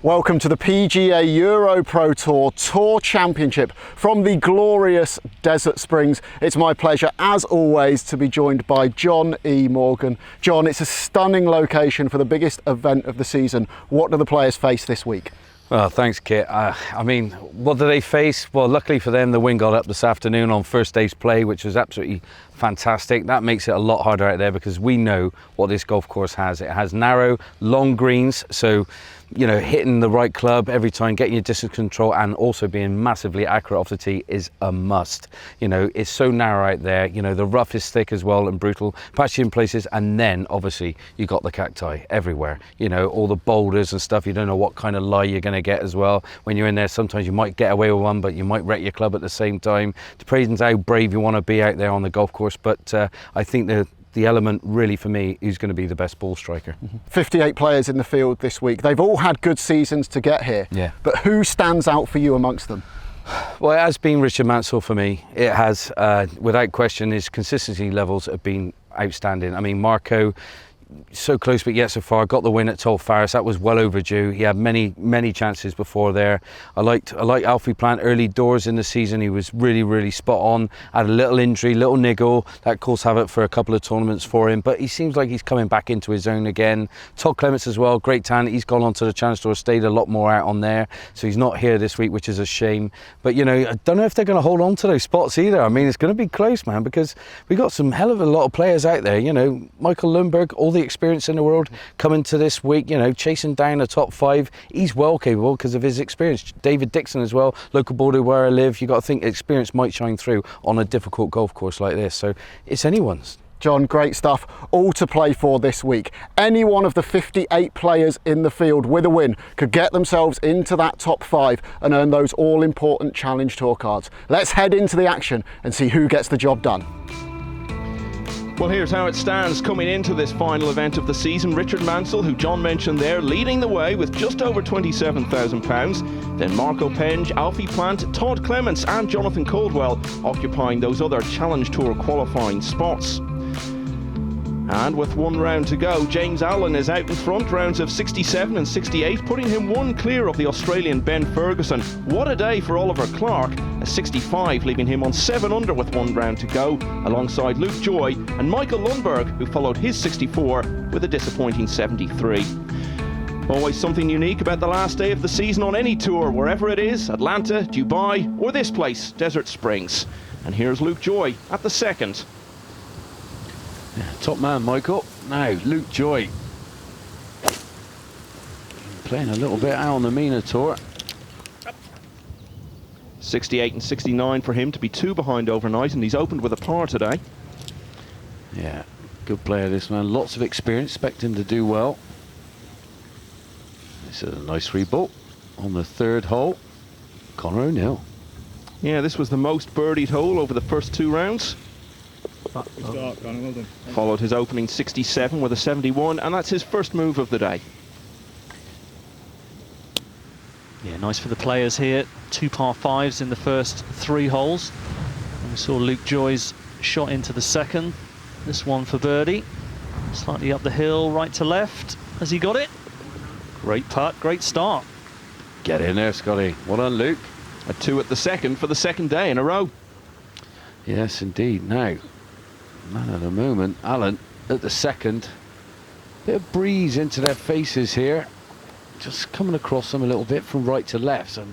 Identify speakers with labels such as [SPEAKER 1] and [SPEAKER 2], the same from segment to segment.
[SPEAKER 1] Welcome to the PGA EuroPro Tour Championship from the glorious Desert Springs. It's my pleasure, as always, to be joined by John E. Morgan. John, it's a stunning location for the biggest event of the season. What do the players face this week?
[SPEAKER 2] Well, thanks, Kit. I mean, what do they face? Well, luckily for them, the wind got up this afternoon on first day's play, which was absolutely fantastic. That makes it a lot harder out there because we know what this golf course has. It has narrow, long greens, so you know, hitting the right club every time, getting your distance control, and also being massively accurate off the tee is a must. You know, it's so narrow out there. You know, the rough is thick as well and brutal, patchy in places, and then obviously you got the cacti everywhere. You know, all the boulders and stuff. You don't know what kind of lie you're going to get as well when you're in there. Sometimes you might get away with one, but you might wreck your club at the same time. Depends how brave you want to be out there on the golf course. But I think the element really for me is going to be the best ball striker.
[SPEAKER 1] 58 players in the field this week. They've all had good seasons to get here.
[SPEAKER 2] Yeah.
[SPEAKER 1] But who stands out for you amongst them?
[SPEAKER 2] Well, it has been Richard Mansell for me. It has, without question. His consistency levels have been outstanding. I mean, Marco, so close but yet so far, got the win at Toll Farris. That was well overdue. He had many chances before there. I like Alfie Plant early doors in the season. He was really spot on. Had a little injury, little niggle that caused havoc for a couple of tournaments for him, but he seems like he's coming back into his own again. Todd Clements as well, great talent. He's gone on to the Challenge Tour, stayed a lot more out on there, so he's not here this week, which is a shame. But you know, I don't know if they're going to hold on to those spots either. I mean, it's going to be close, man, because we got some hell of a lot of players out there. You know, Michael Lundberg, all the experience in the world coming to this week, you know, chasing down a top five. He's well capable because of his experience. David Dixon as well, local border where I live. You got to think experience might shine through on a difficult golf course like this, so it's anyone's.
[SPEAKER 1] John, great stuff. All to play for this week. Any one of the 58 players in the field with a win could get themselves into that top five and earn those all-important Challenge Tour cards. Let's head into the action and see who gets the job done.
[SPEAKER 3] Well, here's how it stands coming into this final event of the season. Richard Mansell, who John mentioned there, leading the way with just over £27,000. Then Marco Penge, Alfie Plant, Todd Clements and Jonathan Caldwell occupying those other Challenge Tour qualifying spots. And with one round to go, James Allen is out in front, rounds of 67 and 68, putting him one clear of the Australian Ben Ferguson. What a day for Oliver Clark, a 65, leaving him on 7 under with one round to go, alongside Luke Joy and Michael Lundberg, who followed his 64 with a disappointing 73. Always something unique about the last day of the season on any tour, wherever it is, Atlanta, Dubai, or this place, Desert Springs. And here's Luke Joy at the second.
[SPEAKER 2] Yeah, top man, Michael. Now, Luke Joy. Playing a little bit out on the MENA Tour.
[SPEAKER 3] 68 and 69 for him to be 2 behind overnight, and he's opened with a par today.
[SPEAKER 2] Yeah, good player this man. Lots of experience, expect him to do well. This is a nice free ball on the third hole. Conor O'neill.
[SPEAKER 3] Yeah, this was the most birdied hole over the first 2 rounds. Followed his opening 67 with a 71, and that's his first move of the day.
[SPEAKER 4] Yeah, nice for the players here. 2 par 5s in the first 3 holes. And we saw Luke Joy's shot into the second. This one for birdie. Slightly up the hill, right to left. Has he got it? Great putt, great start.
[SPEAKER 2] Get in there, Scotty. Well done, Luke.
[SPEAKER 3] A 2 at the second for the second day in a row.
[SPEAKER 2] Yes, indeed. Now, man of the moment, Allen at the second. Bit of breeze into their faces here. Just coming across them a little bit from right to left. So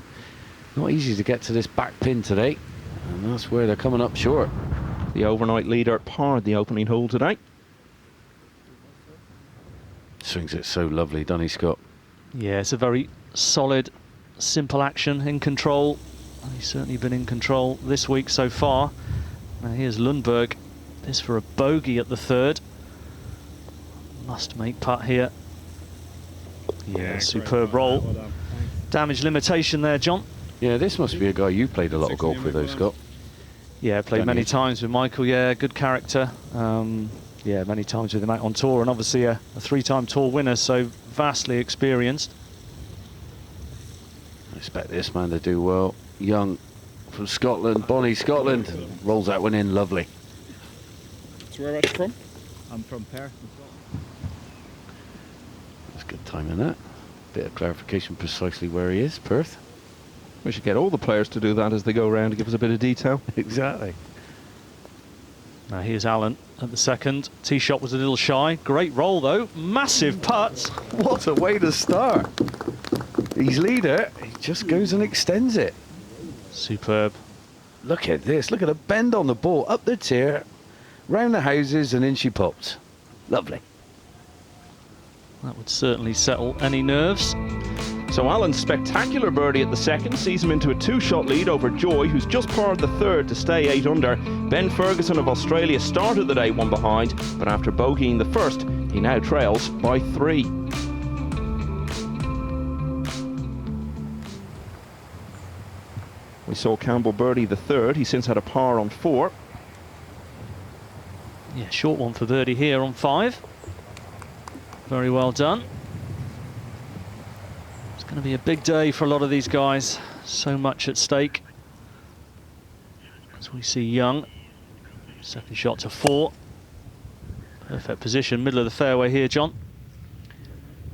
[SPEAKER 2] not easy to get to this back pin today. And that's where they're coming up short.
[SPEAKER 3] The overnight leader parred the opening hole today.
[SPEAKER 2] Swings it so lovely, doesn't he, Scott?
[SPEAKER 4] Yeah, it's a very solid, simple action, in control. He's certainly been in control this week so far. Now here's Lundberg. This for a bogey at the third. Must make putt here. Yeah, superb roll. Well damage limitation there, John.
[SPEAKER 2] Yeah, this must be a guy you played a lot of golf with, though, Scott.
[SPEAKER 4] Yeah, played many times with Michael. Yeah, good character. Yeah, many times with him out on tour, and obviously a 3-time tour winner, so vastly experienced.
[SPEAKER 2] I expect this man to do well. Young from Scotland, Bonnie, Scotland. Rolls that one in, lovely.
[SPEAKER 5] So where are you from? I'm from Perth.
[SPEAKER 2] That's good timing, that. Bit of clarification precisely where he is, Perth.
[SPEAKER 3] We should get all the players to do that as they go around to give us a bit of detail.
[SPEAKER 2] Exactly.
[SPEAKER 4] Now here's Allen at the second. Tee shot was a little shy. Great roll though. Massive putt.
[SPEAKER 2] What a way to start. He's leader. He just goes and extends it.
[SPEAKER 4] Superb.
[SPEAKER 2] Look at this. Look at the bend on the ball. Up the tier, round the houses, and in she pops. Lovely.
[SPEAKER 4] That would certainly settle any nerves.
[SPEAKER 3] So Allen's spectacular birdie at the second sees him into a 2-shot lead over Joy, who's just parred the third to stay 8 under. Ben Ferguson of Australia started the day 1 behind, but after bogeying the first, he now trails by 3. We saw Campbell birdie the third. He's since had a par on 4.
[SPEAKER 4] Yeah, short one for birdie here on 5. Very well done. It's going to be a big day for a lot of these guys. So much at stake. As we see Young, second shot to 4. Perfect position, middle of the fairway here, John.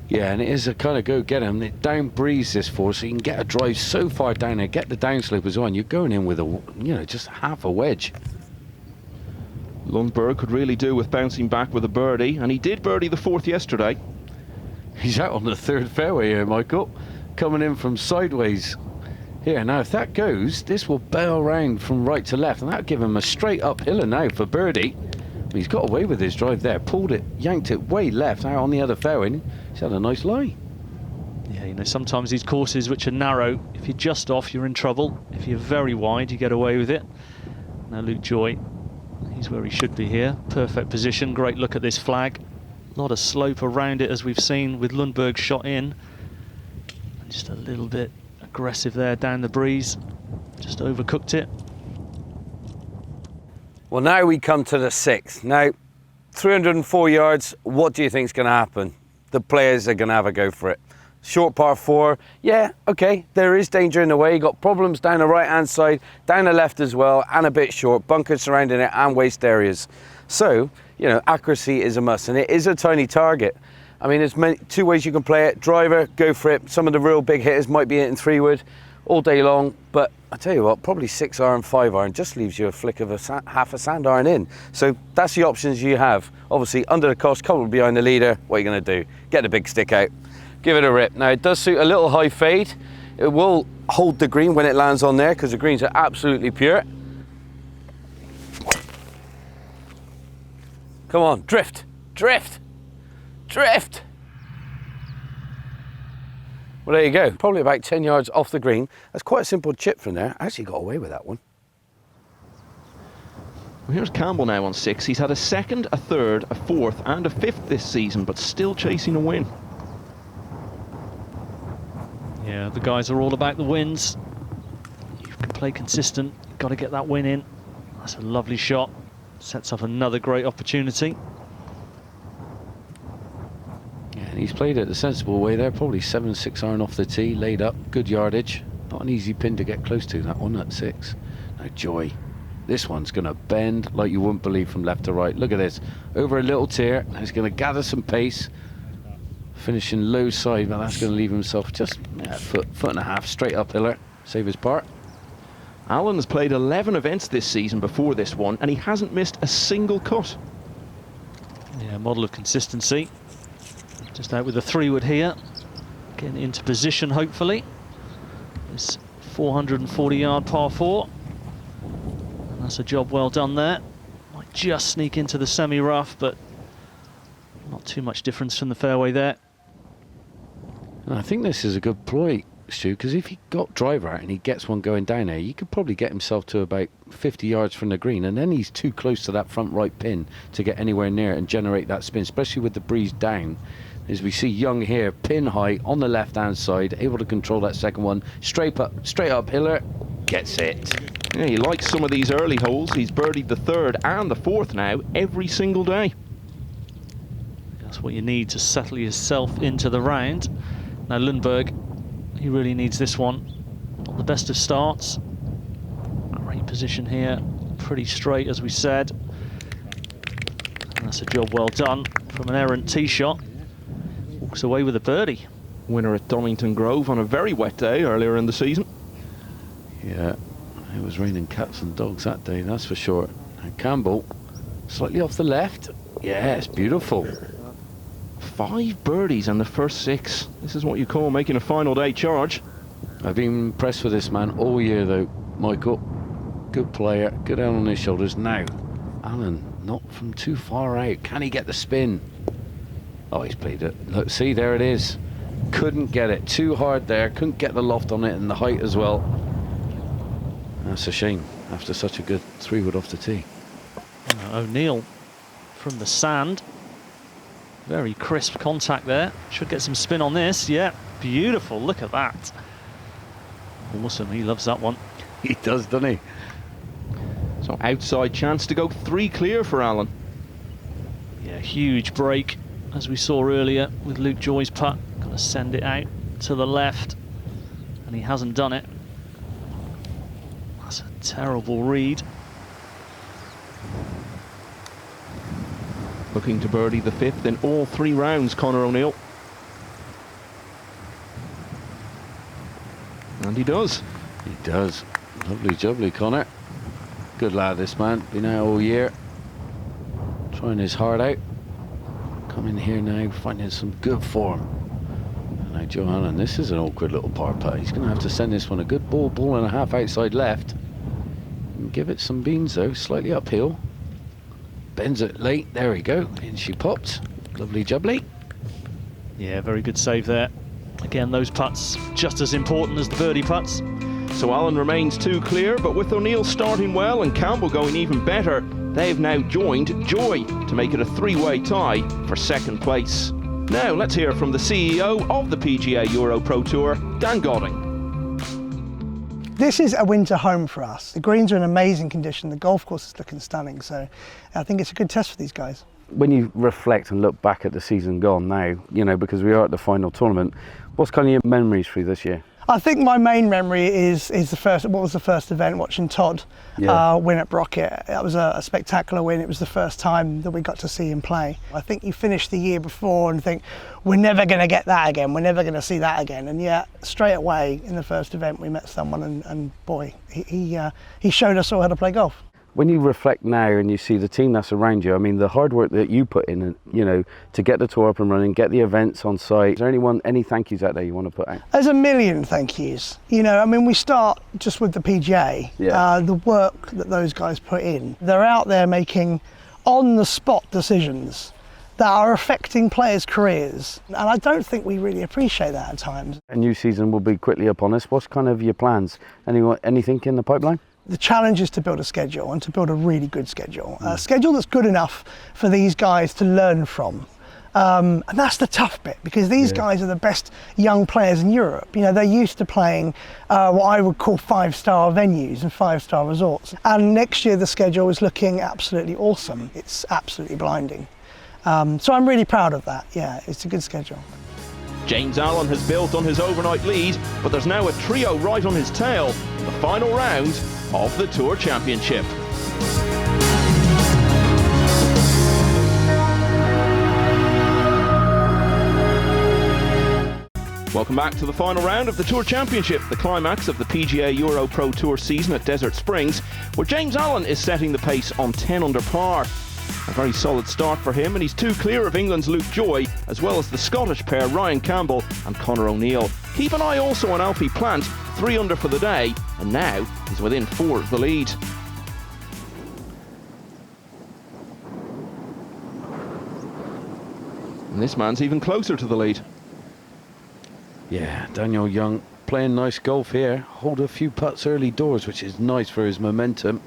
[SPEAKER 2] Yeah, and it is a kind of go get him. It down breeze this for, so you can get a drive so far down there, get the downslope as well, and you're going in with a, you know, just half a wedge.
[SPEAKER 3] Lundberg could really do with bouncing back with a birdie, and he did birdie the 4th yesterday.
[SPEAKER 2] He's out on the 3rd fairway here, Michael, coming in from sideways. Here, now if that goes, this will bail round from right to left, and that'll give him a straight uphiller now for birdie. He's got away with his drive there, pulled it, yanked it way left out on the other fairway. He's had a nice lie.
[SPEAKER 4] Yeah, you know, sometimes these courses which are narrow, if you're just off, you're in trouble. If you're very wide, you get away with it. Now Luke Joy, he's where he should be here. Perfect position, great look at this flag. A lot of slope around it, as we've seen with Lundberg's shot in. And just a little bit aggressive there down the breeze. Just overcooked it.
[SPEAKER 2] Well, now we come to the 6th. Now, 304 yards, what do you think is going to happen? The players are going to have a go for it. Short par 4, yeah, okay, there is danger in the way. You got problems down the right-hand side, down the left as well, and a bit short, bunkers surrounding it, and waste areas. So, you know, accuracy is a must, and it is a tiny target. I mean, there's 2 ways you can play it. Driver, go for it. Some of the real big hitters might be hitting 3-wood all day long, but I tell you what, probably 6-iron, 5-iron just leaves you a flick of half a sand iron in. So that's the options you have. Obviously, under the cosh, comfortable behind the leader. What are you going to do? Get the big stick out, give it a rip. Now, it does suit a little high fade. It will hold the green when it lands on there because the greens are absolutely pure. Come on, drift, drift, drift. Well, there you go. Probably about 10 yards off the green. That's quite a simple chip from there. I actually got away with that one.
[SPEAKER 3] Well, here's Campbell now on 6. He's had a 2nd, a 3rd, a 4th, and a 5th this season, but still chasing a win.
[SPEAKER 4] Yeah, the guys are all about the wins. You can play consistent. You've got to get that win in. That's a lovely shot. Sets up another great opportunity.
[SPEAKER 2] Yeah, and he's played it the sensible way there. Probably 7-6-iron off the tee, laid up, good yardage. Not an easy pin to get close to, that one at 6. Now Joy, this one's going to bend like you wouldn't believe from left to right. Look at this, over a little tier. He's going to gather some pace. Finishing low side, but that's going to leave himself just a foot and a half straight uphill, save his part.
[SPEAKER 3] Allen has played 11 events this season before this one, and he hasn't missed a single cut.
[SPEAKER 4] Yeah, model of consistency. Just out with a 3-wood here. Getting into position, hopefully. This 440-yard par 4. And that's a job well done there. Might just sneak into the semi-rough, but not too much difference from the fairway there.
[SPEAKER 2] I think this is a good ploy, Stu, because if he got driver out and he gets one going down there, you could probably get himself to about 50 yards from the green, and then he's too close to that front right pin to get anywhere near it and generate that spin, especially with the breeze down. As we see Young here, pin high on the left hand side, able to control that second one, straight up hiller, gets it.
[SPEAKER 3] Yeah, he likes some of these early holes. He's birdied the 3rd and the 4th now every single day.
[SPEAKER 4] That's what you need to settle yourself into the round. Now Lundberg, he really needs this one. Not the best of starts. Great position here, pretty straight as we said. And that's a job well done from an errant tee shot. Walks away with a birdie.
[SPEAKER 3] Winner at Donington Grove on a very wet day earlier in the season.
[SPEAKER 2] Yeah, it was raining cats and dogs that day, that's for sure. And Campbell, slightly off the left. Yeah, it's beautiful.
[SPEAKER 3] 5 birdies and the first 6. This is what you call making a final day charge.
[SPEAKER 2] I've been impressed with this man all year though, Michael. Good player, good head on his shoulders. Now, Alan, not from too far out. Can he get the spin? Oh, he's played it. Look, see, there it is. Couldn't get it. Too hard there. Couldn't get the loft on it and the height as well. That's a shame after such a good 3-wood off the tee.
[SPEAKER 4] O'Neill from the sand. Very crisp contact there. Should get some spin on this. Yeah, beautiful. Look at that. Awesome. He loves that one.
[SPEAKER 2] He does, doesn't he?
[SPEAKER 3] So outside chance to go 3 clear for Alan.
[SPEAKER 4] Yeah, huge break, as we saw earlier with Luke Joy's putt. Got to send it out to the left, and he hasn't done it. That's a terrible read.
[SPEAKER 3] Looking to birdie the 5th in all 3 rounds, Conor O'Neill. And he does.
[SPEAKER 2] He does. Lovely jubbly, Connor. Good lad, this man. Been out all year. Trying his heart out. Coming here now, finding some good form. And now Johanna, this is an awkward little par putt. He's going to have to send this one a good ball and a half outside left. And give it some beans though, slightly uphill. Bends it late, there we go. In she popped. Lovely jubbly.
[SPEAKER 4] Yeah, very good save there. Again, those putts just as important as the birdie putts.
[SPEAKER 3] So Alan remains 2 clear, but with O'Neill starting well and Campbell going even better, they've now joined Joy to make it a 3-way tie for 2nd place. Now let's hear from the CEO of the PGA EuroPro Tour, Dan Godding.
[SPEAKER 6] This is a winter home for us. The greens are in amazing condition, the golf course is looking stunning, so I think it's a good test for these guys.
[SPEAKER 2] When you reflect and look back at the season gone now, you know, because we are at the final tournament, what's kind of your memories for this year?
[SPEAKER 6] I think my main memory is the first. What was the first event? Watching Todd win at Brockett. That was a spectacular win. It was the first time that we got to see him play. I think you finish the year before and think we're never going to get that again. We're never going to see that again. And yet straight away in the first event we met someone and boy, he showed us all how to play golf.
[SPEAKER 2] When you reflect now and you see the team that's around you, I mean, the hard work that you put in, you know, to get the tour up and running, get the events on site, is there any thank yous out there you want to put out?
[SPEAKER 6] There's a million thank yous. You know, I mean, we start just with the PGA, the work that those guys put in. They're out there making on-the-spot decisions that are affecting players' careers. And I don't think we really appreciate that at times.
[SPEAKER 2] A new season will be quickly upon us. What's kind of your plans? Anything in the pipeline?
[SPEAKER 6] The challenge is to build a schedule and to build a really good schedule. A schedule that's good enough for these guys to learn from. And that's the tough bit because these guys are the best young players in Europe. You know, they're used to playing what I would call 5-star venues and 5-star resorts. And next year the schedule is looking absolutely awesome. It's absolutely blinding. So I'm really proud of that. Yeah, it's a good schedule.
[SPEAKER 3] James Allen has built on his overnight lead, but there's now a trio right on his tail in the final round of the Tour Championship. Welcome back to the final round of the Tour Championship, the climax of the PGA EuroPro Tour season at Desert Springs, where James Allen is setting the pace on 10 under par. A very solid start for him, and he's 2 clear of England's Luke Joy, as well as the Scottish pair Ryan Campbell and Conor O'Neill. Keep an eye also on Alfie Plant, 3 under for the day, and now he's within 4 of the lead. And this man's even closer to the lead.
[SPEAKER 2] Yeah, Daniel Young playing nice golf here. Hold a few putts early doors, which is nice for his momentum.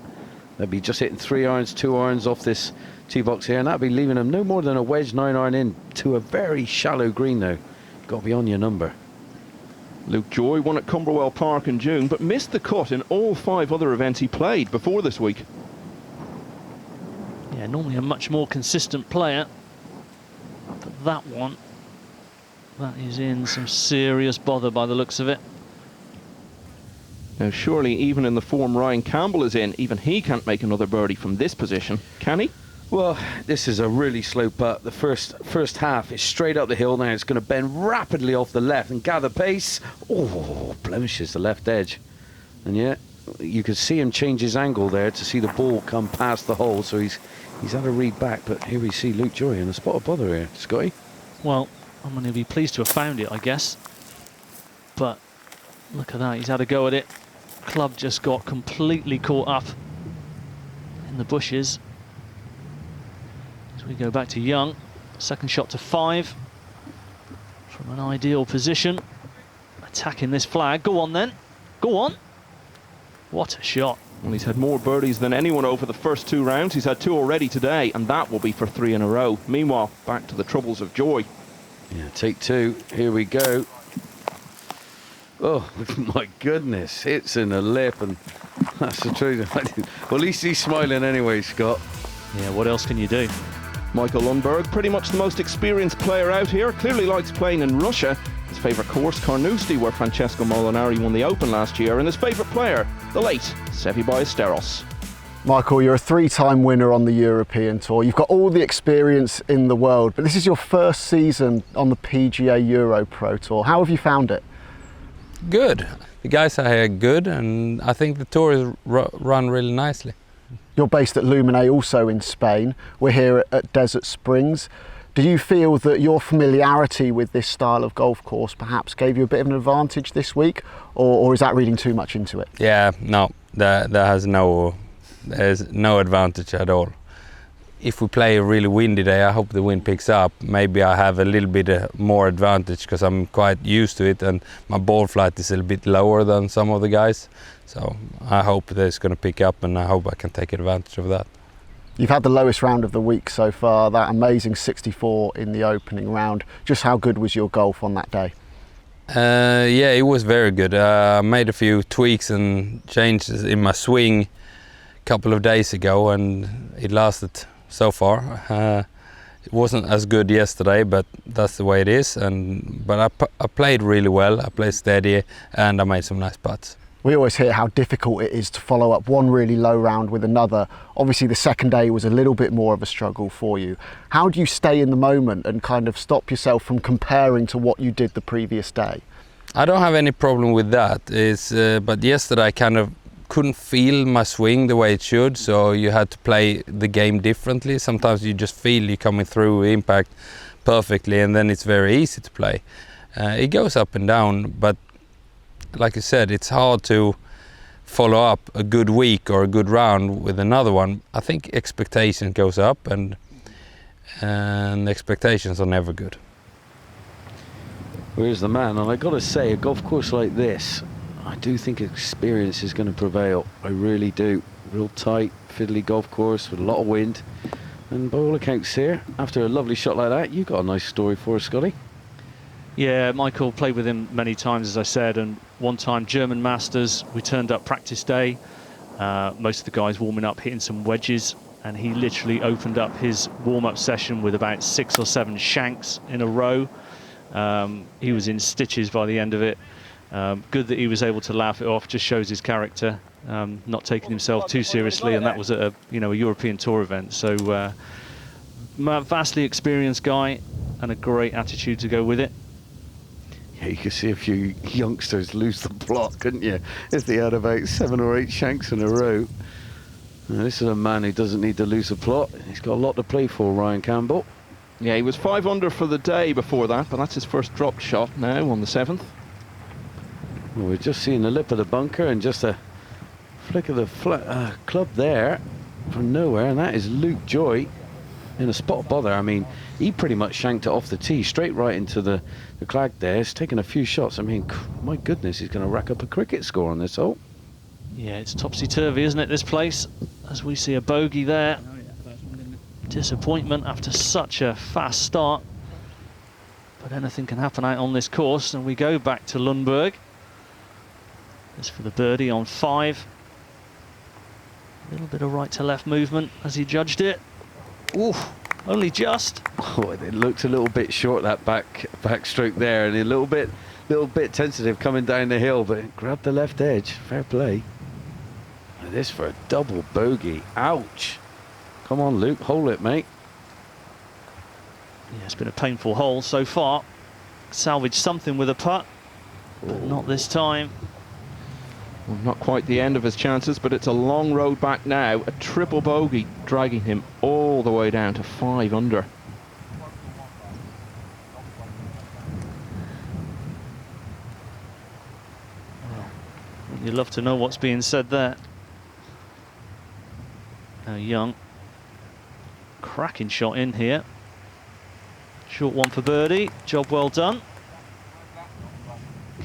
[SPEAKER 2] They'll be just hitting 3 irons, 2 irons off this tee box here, and that'll be leaving him no more than a wedge 9-iron in to a very shallow green though. Got to be on your number.
[SPEAKER 3] Luke Joy won at Cumberwell Park in June, but missed the cut in all 5 other events he played before this week.
[SPEAKER 4] Yeah, normally a much more consistent player, but that one, that is in some serious bother by the looks of it.
[SPEAKER 3] Now surely even in the form Ryan Campbell is in, even he can't make another birdie from this position, can he?
[SPEAKER 2] Well, this is a really slow putt. The first half is straight up the hill. Now it's going to bend rapidly off the left and gather pace. Oh, blemishes the left edge. And yet, you could see him change his angle there to see the ball come past the hole. So he's had a read back. But here we see Luke Joy in a spot of bother here. Scotty?
[SPEAKER 4] Well, I'm going to be pleased to have found it, I guess. But look at that. He's had a go at it. Club just got completely caught up in the bushes. As we go back to Young, second shot to 5 from an ideal position, attacking this flag. Go on then, go on. What a shot.
[SPEAKER 3] Well, he's had more birdies than anyone over the first 2 rounds. He's had 2 already today, and that will be for 3 in a row. Meanwhile, back to the troubles of Joy.
[SPEAKER 2] Yeah, take 2. Here we go. Oh, my goodness. Hits in the lip, and that's the truth. Well, at least he's smiling anyway, Scott.
[SPEAKER 4] Yeah, what else can you do?
[SPEAKER 3] Michael Lundberg, pretty much the most experienced player out here, clearly likes playing in Russia. His favourite course, Carnoustie, where Francesco Molinari won the Open last year, and his favourite player, the late Sevi Ballesteros.
[SPEAKER 1] Michael, you're a 3-time winner on the European Tour. You've got all the experience in the world, but this is your first season on the PGA EuroPro Tour. How have you found it?
[SPEAKER 7] Good. The guys are here good, and I think the tour is run really nicely.
[SPEAKER 1] You're based at Lumine, also in Spain. We're here at Desert Springs. Do you feel that your familiarity with this style of golf course perhaps gave you a bit of an advantage this week, or is that reading too much into it?
[SPEAKER 7] Yeah, no, there's no advantage at all. If we play a really windy day, I hope the wind picks up. Maybe I have a little bit more advantage because I'm quite used to it, and my ball flight is a little bit lower than some of the guys. So I hope that it's going to pick up, and I hope I can take advantage of that.
[SPEAKER 1] You've had the lowest round of the week so far, that amazing 64 in the opening round. Just how good was your golf on that day?
[SPEAKER 7] Yeah, it was very good. I made a few tweaks and changes in my swing a couple of days ago, and it lasted so far. It wasn't as good yesterday, but that's the way it is. But I played really well. I played steady, and I made some nice putts.
[SPEAKER 1] We always hear how difficult it is to follow up one really low round with another. Obviously the second day was a little bit more of a struggle for you. How do you stay in the moment and kind of stop yourself from comparing to what you did the previous day?
[SPEAKER 7] I don't have any problem with that. But yesterday I kind of couldn't feel my swing the way it should, so you had to play the game differently. Sometimes you just feel you're coming through impact perfectly, and then it's very easy to play. It goes up and down, but like I said, it's hard to follow up a good week or a good round with another one. I think expectation goes up, and expectations are never good.
[SPEAKER 2] Where's the man? And I got to say, a golf course like this, I do think experience is going to prevail. I really do. Real tight, fiddly golf course with a lot of wind. And by all accounts here, after a lovely shot like that, you got a nice story for us, Scotty.
[SPEAKER 4] Yeah, Michael played with him many times, as I said, and one time German Masters, we turned up practice day, most of the guys warming up, hitting some wedges, and he literally opened up his warm-up session with about 6 or 7 shanks in a row. He was in stitches by the end of it. Good that he was able to laugh it off, just shows his character, not taking himself too seriously, and that was at a European Tour event. So vastly experienced guy and a great attitude to go with it.
[SPEAKER 2] Yeah, you could see a few youngsters lose the plot, couldn't you? If they had about 7 or 8 shanks in a row. Now, this is a man who doesn't need to lose a plot. He's got a lot to play for, Ryan Campbell.
[SPEAKER 3] Yeah, he was 5 under for the day before that, but that's his first dropped shot now on the 7th.
[SPEAKER 2] Well, we're just seeing the lip of the bunker and just a flick of the club there from nowhere, and that is Luke Joy in a spot of bother. I mean, he pretty much shanked it off the tee, straight right into the clag there. He's taken a few shots. I mean, my goodness, he's going to rack up a cricket score on this hole.
[SPEAKER 4] Yeah, it's topsy-turvy, isn't it, this place? As we see a bogey there. Disappointment after such a fast start. But anything can happen out on this course, and we go back to Lundberg. This for the birdie on 5. A little bit of right to left movement as he judged it. Oof, only just.
[SPEAKER 2] Oh, it looked a little bit short, that back stroke there, and a little bit tentative coming down the hill, but grabbed the left edge. Fair play. And this for a double bogey. Ouch. Come on, Luke, hold it, mate.
[SPEAKER 4] Yeah, it's been a painful hole so far. Salvaged something with a putt, but not this time.
[SPEAKER 3] Well, not quite the end of his chances, but it's a long road back now. A triple bogey dragging him all the way down to 5 under.
[SPEAKER 4] Well, you'd love to know what's being said there. Now Young, cracking shot in here. Short one for birdie, job well done.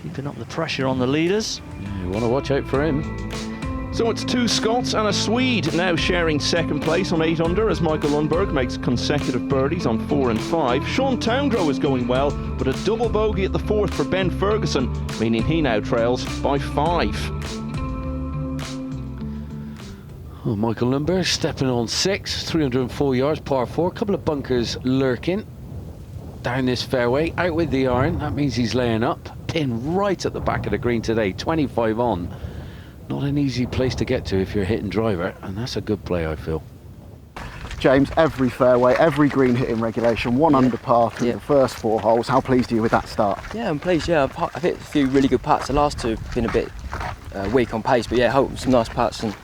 [SPEAKER 4] Keeping up the pressure on the leaders.
[SPEAKER 2] You want to watch out for him.
[SPEAKER 3] So it's 2 Scots and a Swede now sharing second place on 8 under as Michael Lundberg makes consecutive birdies on 4 and 5. Sean Towngrow is going well, but a double bogey at the 4th for Ben Ferguson, meaning he now trails by 5.
[SPEAKER 2] Oh, Michael Lundberg stepping on 6, 304 yards, par 4. A couple of bunkers lurking down this fairway. Out with the iron, that means he's laying up. Pin right at the back of the green today, 25 on. Not an easy place to get to if you're a hitting driver, and that's a good play, I feel.
[SPEAKER 1] James, every fairway, every green hitting regulation, 1 under par through the first 4 holes. How pleased are you with that start?
[SPEAKER 8] Yeah, I'm pleased. Yeah, I've hit a few really good putts. The last 2 have been a bit weak on pace, but yeah, hope some nice putts, and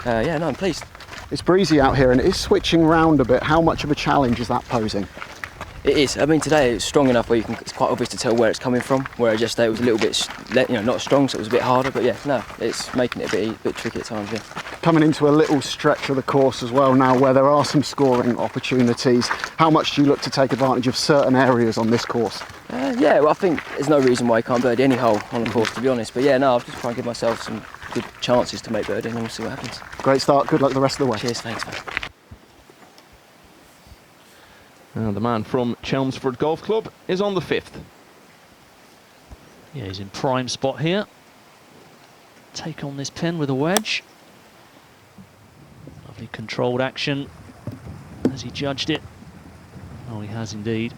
[SPEAKER 8] yeah, no, I'm pleased.
[SPEAKER 1] It's breezy out here and it is switching round a bit. How much of a challenge is that posing?
[SPEAKER 8] It is. I mean, today it's strong enough where it's quite obvious to tell where it's coming from. Whereas yesterday it was a little bit, not strong, so it was a bit harder. But yeah, no, it's making it a bit tricky at times. Yeah.
[SPEAKER 1] Coming into a little stretch of the course as well now, where there are some scoring opportunities. How much do you look to take advantage of certain areas on this course?
[SPEAKER 8] Yeah, well, I think there's no reason why you can't birdie any hole on the course, to be honest. But yeah, no, I'll just try and give myself some good chances to make birdie, and then we'll see what happens.
[SPEAKER 1] Great start. Good luck the rest of the way.
[SPEAKER 8] Cheers. Thanks, mate.
[SPEAKER 3] The man from Chelmsford Golf Club is on the 5th.
[SPEAKER 4] Yeah, he's in prime spot here. Take on this pin with a wedge. Lovely controlled action as he judged it. Oh, he has indeed.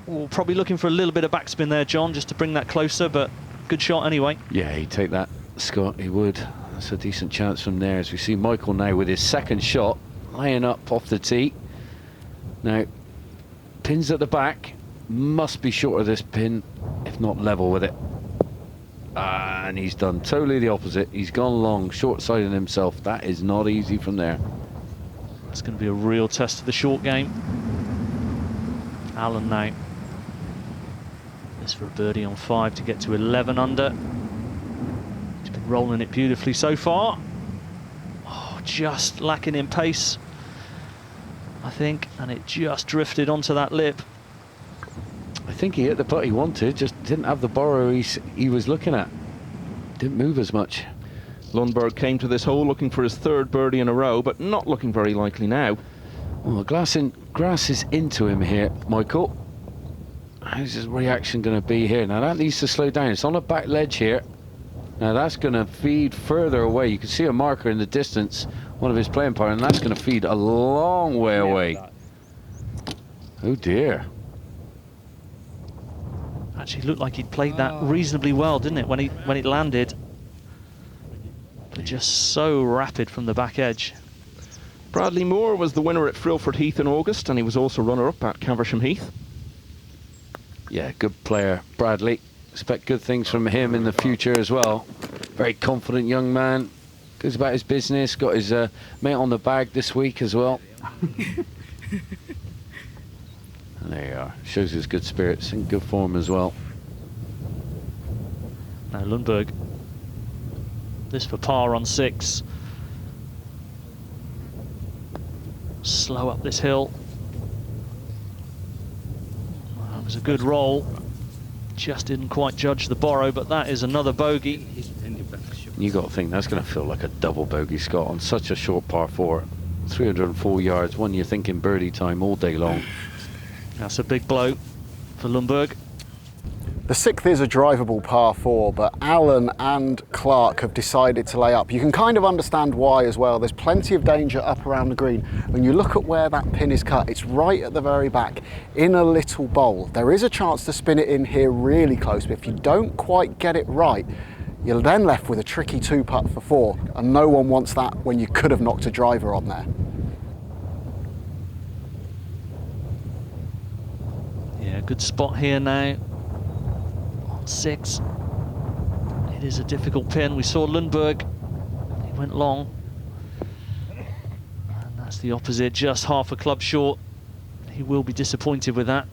[SPEAKER 4] Oh, probably looking for a little bit of backspin there, John, just to bring that closer, but good shot anyway.
[SPEAKER 2] Yeah, he'd take that, Scott, he would. That's a decent chance from there, as we see Michael now with his second shot, laying up off the tee. Now, pins at the back, must be short of this pin, if not level with it. And he's done totally the opposite. He's gone long, short-sided himself. That is not easy from there.
[SPEAKER 4] It's going to be a real test of the short game. Alan now. This for a birdie on 5 to get to 11 under. He's been rolling it beautifully so far. Oh, just lacking in pace, I think, and it just drifted onto that lip.
[SPEAKER 2] I think he hit the putt he wanted, just didn't have the borrow he was looking at. Didn't move as much.
[SPEAKER 3] Lundberg came to this hole looking for his 3rd birdie in a row, but not looking very likely now.
[SPEAKER 2] Well, grass is into him here, Michael. How's his reaction going to be here? Now that needs to slow down. It's on a back ledge here. Now that's going to feed further away. You can see a marker in the distance, one of his playing partners, and that's going to feed a long way away. Oh dear.
[SPEAKER 4] Actually looked like he'd played that reasonably well, didn't it, when it landed? But just so rapid from the back edge.
[SPEAKER 3] Bradley Moore was the winner at Frilford Heath in August, and he was also runner-up at Caversham Heath.
[SPEAKER 2] Yeah, good player, Bradley. Expect good things from him in the future as well. Very confident young man. Goes about his business. Got his mate on the bag this week as well. And there you are. Shows his good spirits and good form as well.
[SPEAKER 4] Now Lundberg. This for par on 6. Slow up this hill. Well, that was a good roll. Just didn't quite judge the borrow, but that is another bogey.
[SPEAKER 2] You got to think that's going to feel like a double bogey, Scott, on such a short par 4. 304 yards, one you're thinking birdie time all day long.
[SPEAKER 4] That's a big blow for Lundberg.
[SPEAKER 1] The 6th is a drivable par 4, but Allen and Clark have decided to lay up. You can kind of understand why as well. There's plenty of danger up around the green. When you look at where that pin is cut, it's right at the very back in a little bowl. There is a chance to spin it in here really close, but if you don't quite get it right, you're then left with a tricky 2 putt for 4, and no one wants that when you could have knocked a driver on there.
[SPEAKER 4] Good spot here now. On 6. It is a difficult pin. We saw Lundberg. He went long. And that's the opposite, just half a club short. He will be disappointed with that.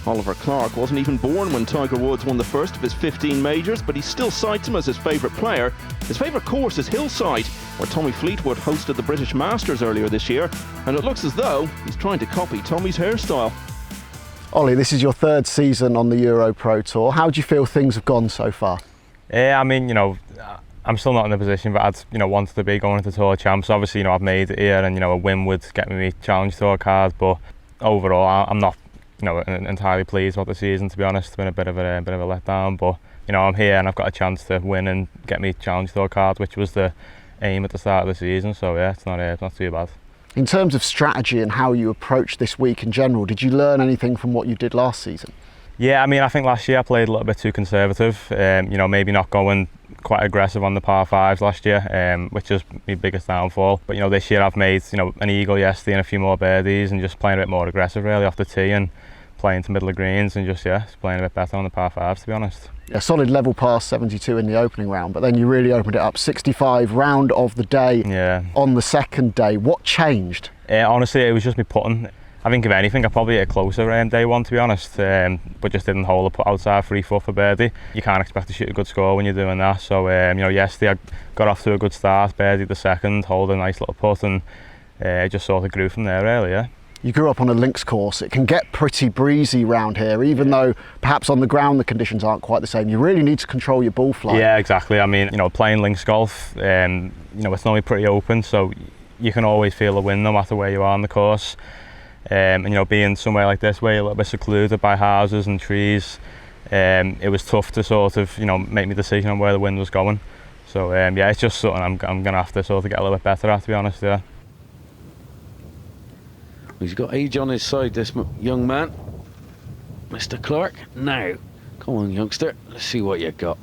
[SPEAKER 3] Oliver Clark wasn't even born when Tiger Woods won the first of his 15 majors, but he still cites him as his favourite player. His favourite course is Hillside, where Tommy Fleetwood hosted the British Masters earlier this year, and it looks as though he's trying to copy Tommy's hairstyle.
[SPEAKER 1] Ollie, this is your 3rd season on the EuroPro Tour. How do you feel things have gone so far?
[SPEAKER 9] I mean, you know, I'm still not in the position that I'd, wanted to be going into Tour Champs. Obviously, I've made it here, and a win would get me Challenge Tour card. But overall, I'm not, entirely pleased with the season. To be honest, it's been a bit of a letdown. But I'm here, and I've got a chance to win and get me Challenge Tour card, which was the aim at the start of the season. So yeah, it's not too bad.
[SPEAKER 1] In terms of strategy and how you approach this week in general, did you learn anything from what you did last season?
[SPEAKER 9] Yeah, I mean, I think last year I played a little bit too conservative. Maybe not going quite aggressive on the par 5s last year, which is my biggest downfall. But this year I've made an eagle yesterday and a few more birdies, and just playing a bit more aggressive really off the tee and playing to middle of greens, and just playing a bit better on the par 5s, to be honest.
[SPEAKER 1] A solid level par 72 in the opening round, but then you really opened it up. 65 round of the day on the second day. What changed?
[SPEAKER 9] Honestly, it was just me putting. I think if anything, I probably hit closer day one, to be honest, but just didn't hold the put outside 3-4 for birdie. You can't expect to shoot a good score when you're doing that. So yesterday I got off to a good start, birdied the second, hold a nice little putt, and it just sort of grew from there really, yeah.
[SPEAKER 1] You grew up on a links course. It can get pretty breezy round here, even though perhaps on the ground the conditions aren't quite the same. You really need to control your ball flight.
[SPEAKER 9] Yeah, exactly. I mean, playing links golf, it's normally pretty open, so you can always feel the wind no matter where you are on the course. And being somewhere like this where you're a little bit secluded by houses and trees, it was tough to sort of make my decision on where the wind was going. So it's just something I'm gonna have to sort of get a little bit better at, to be honest. Yeah.
[SPEAKER 2] He's got age on his side, this young man, Mr. Clark. Now, come on, youngster, let's see what you got.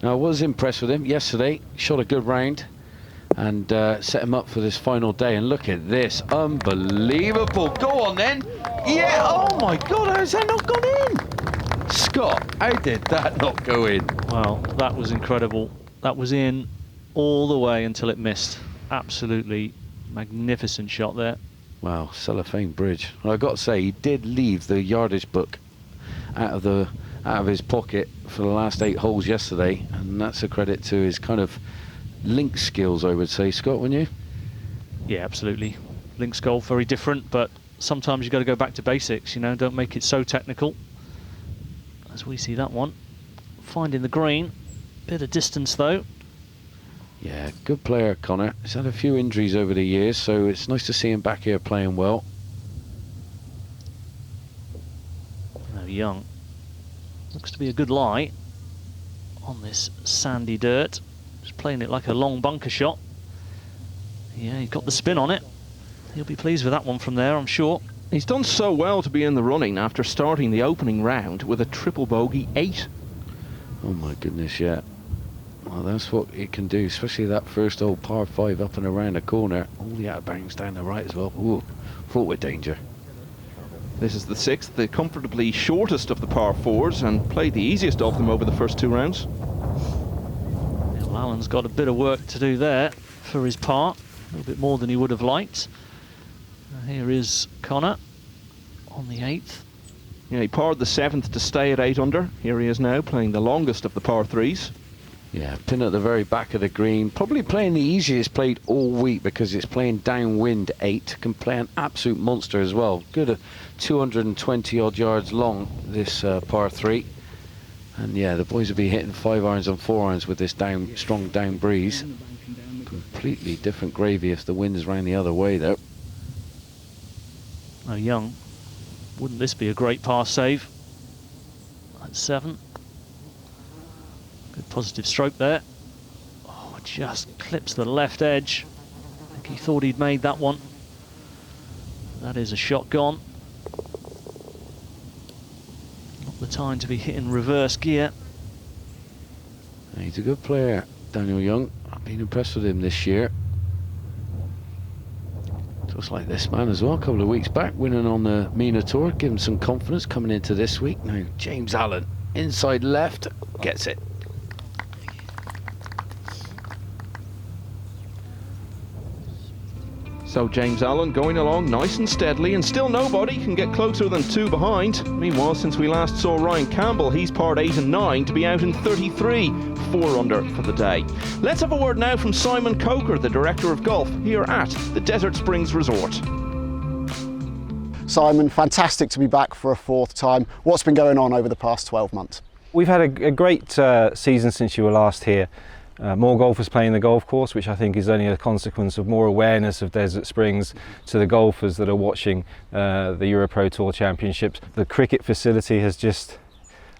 [SPEAKER 2] Now, I was impressed with him yesterday. Shot a good round and set him up for this final day. And look at this, unbelievable. Go on then. Yeah, oh my God, how's that not gone in? Scott, how did that not go in?
[SPEAKER 4] Well, that was incredible. That was in all the way until it missed. Absolutely magnificent shot there.
[SPEAKER 2] Wow, cellophane bridge. Well, I've got to say, he did leave the yardage book out of his pocket for the last 8 holes yesterday, and that's a credit to his kind of link skills, I would say. Scott, wouldn't you?
[SPEAKER 4] Yeah, absolutely. Links golf, very different, but sometimes you've got to go back to basics, don't make it so technical. As we see that one. Finding the green. Bit of distance, though.
[SPEAKER 2] Yeah, good player, Conor. He's had a few injuries over the years, so it's nice to see him back here playing well.
[SPEAKER 4] No, Young. Looks to be a good lie on this sandy dirt. Just playing it like a long bunker shot. Yeah, he got the spin on it. He'll be pleased with that one from there, I'm sure.
[SPEAKER 3] He's done so well to be in the running after starting the opening round with a triple bogey 8.
[SPEAKER 2] Oh my goodness, yeah. Well, that's what it can do, especially that first old par 5 up and around the corner. All the out bangs down the right as well. Ooh, fraught with danger.
[SPEAKER 3] This is the 6th, the comfortably shortest of the par 4s, and played the easiest of them over the first 2 rounds.
[SPEAKER 4] Well, Alan's got a bit of work to do there for his part. A little bit more than he would have liked. Here is Conor on the 8th.
[SPEAKER 3] Yeah, he parred the 7th to stay at 8 under. Here he is now, playing the longest of the par 3s.
[SPEAKER 2] Yeah, pin at the very back of the green. Probably playing the easiest played all week because it's playing downwind 8. Can play an absolute monster as well. Good 220 odd yards long, this par 3. And yeah, the boys will be hitting 5 irons and 4 irons with this strong down breeze. Completely different gravy if the wind's round the other way though.
[SPEAKER 4] Oh, Young. Wouldn't this be a great par save? At 7. Good positive stroke there. Oh, just clips the left edge. I think he thought he'd made that one. That is a shot gone. Not the time to be hitting reverse gear.
[SPEAKER 2] He's a good player, Daniel Young. I've been impressed with him this year. Feels like this man as well, a couple of weeks back, winning on the MENA Tour, give him some confidence coming into this week. Now, James Allen, inside left, gets it.
[SPEAKER 3] So James Allen going along nice and steadily, and still nobody can get closer than 2 behind. Meanwhile, since we last saw Ryan Campbell, he's parred 8 and 9 to be out in 33, 4 under for the day. Let's have a word now from Simon Coker, the Director of Golf here at the Desert Springs Resort.
[SPEAKER 1] Simon, fantastic to be back for a 4th time. What's been going on over the past 12 months?
[SPEAKER 10] We've had a great season since you were last here. More golfers playing the golf course, which I think is only a consequence of more awareness of Desert Springs to the golfers that are watching the EuroPro Tour Championships. The cricket facility has just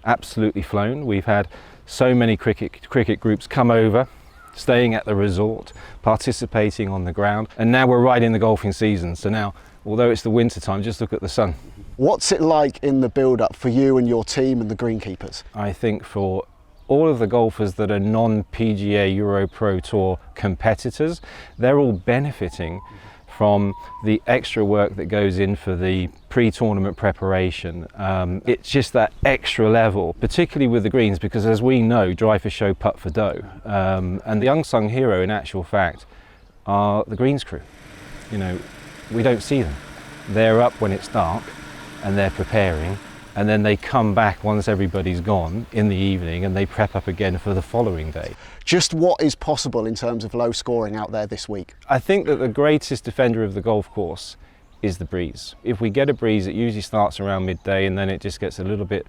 [SPEAKER 10] absolutely flown. We've had so many cricket groups come over, staying at the resort, participating on the ground, and now we're right in the golfing season. So now, although it's the winter time, just look at the sun.
[SPEAKER 1] What's it like in the build-up for you and your team and the greenkeepers?
[SPEAKER 10] I think for all of the golfers that are non-PGA EuroPro Tour competitors, they're all benefiting from the extra work that goes in for the pre-tournament preparation. It's just that extra level, particularly with the greens, because as we know, drive for show, putt for dough. And the unsung hero in actual fact are the greens crew. You know, we don't see them. They're up when it's dark and they're preparing, and then they come back once everybody's gone in the evening and they prep up again for the following day.
[SPEAKER 1] Just what is possible in terms of low scoring out there this week?
[SPEAKER 10] I think that the greatest defender of the golf course is the breeze. If we get a breeze, it usually starts around midday and then it just gets a little bit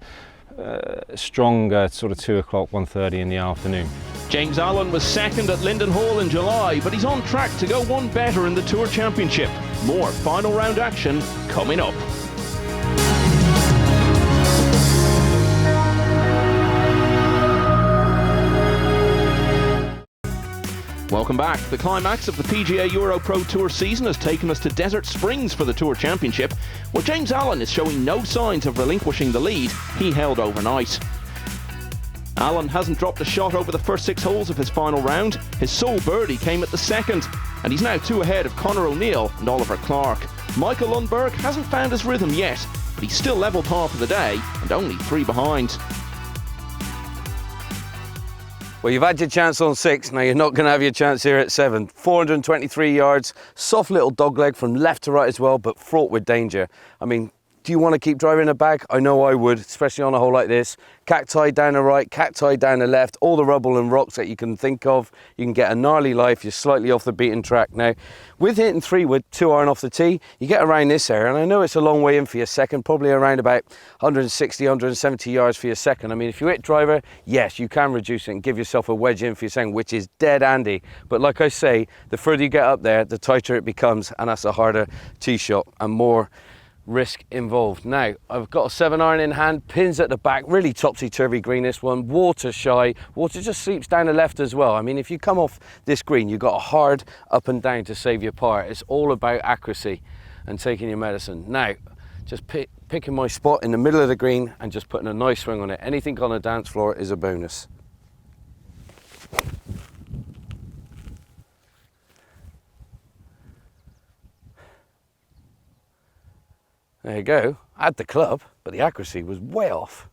[SPEAKER 10] stronger, sort of 2 o'clock, 1:30 in the afternoon.
[SPEAKER 3] James Allen was 2nd at Linden Hall in July, but he's on track to go 1 better in the Tour Championship. More final round action coming up. Welcome back. The climax of the PGA EuroPro Tour season has taken us to Desert Springs for the Tour Championship, where James Allen is showing no signs of relinquishing the lead he held overnight. Allen hasn't dropped a shot over the first 6 holes of his final round. His sole birdie came at the 2nd, and he's now 2 ahead of Conor O'Neill and Oliver Clark. Michael Lundberg hasn't found his rhythm yet, but he's still level par for the day and only 3 behind.
[SPEAKER 2] Well, you've had your chance on 6, now you're not going to have your chance here at 7. 423 yards, soft little dogleg from left to right as well, but fraught with danger. I mean, do you want to keep driving a bag? I know I would, especially on a hole like this. Cacti down the right, cacti down the left, all the rubble and rocks that you can think of. You can get a gnarly life, you're slightly off the beaten track. Now, with hitting 3 wood, 2 iron off the tee, you get around this area, and I know it's a long way in for your second, probably around about 160, 170 yards for your second. I mean, if you hit driver, yes, you can reduce it and give yourself a wedge in for your second, which is dead handy. But like I say, the further you get up there, the tighter it becomes, and that's a harder tee shot and more risk involved. Now, I've got a 7 iron in hand, pins at the back, really topsy-turvy green this one, water shy, water just seeps down the left as well. I mean, if you come off this green, you've got a hard up and down to save your par. It's all about accuracy and taking your medicine. Now, just picking my spot in the middle of the green and just putting a nice swing on it. Anything on a dance floor is a bonus. There you go. I had the club, but the accuracy was way off.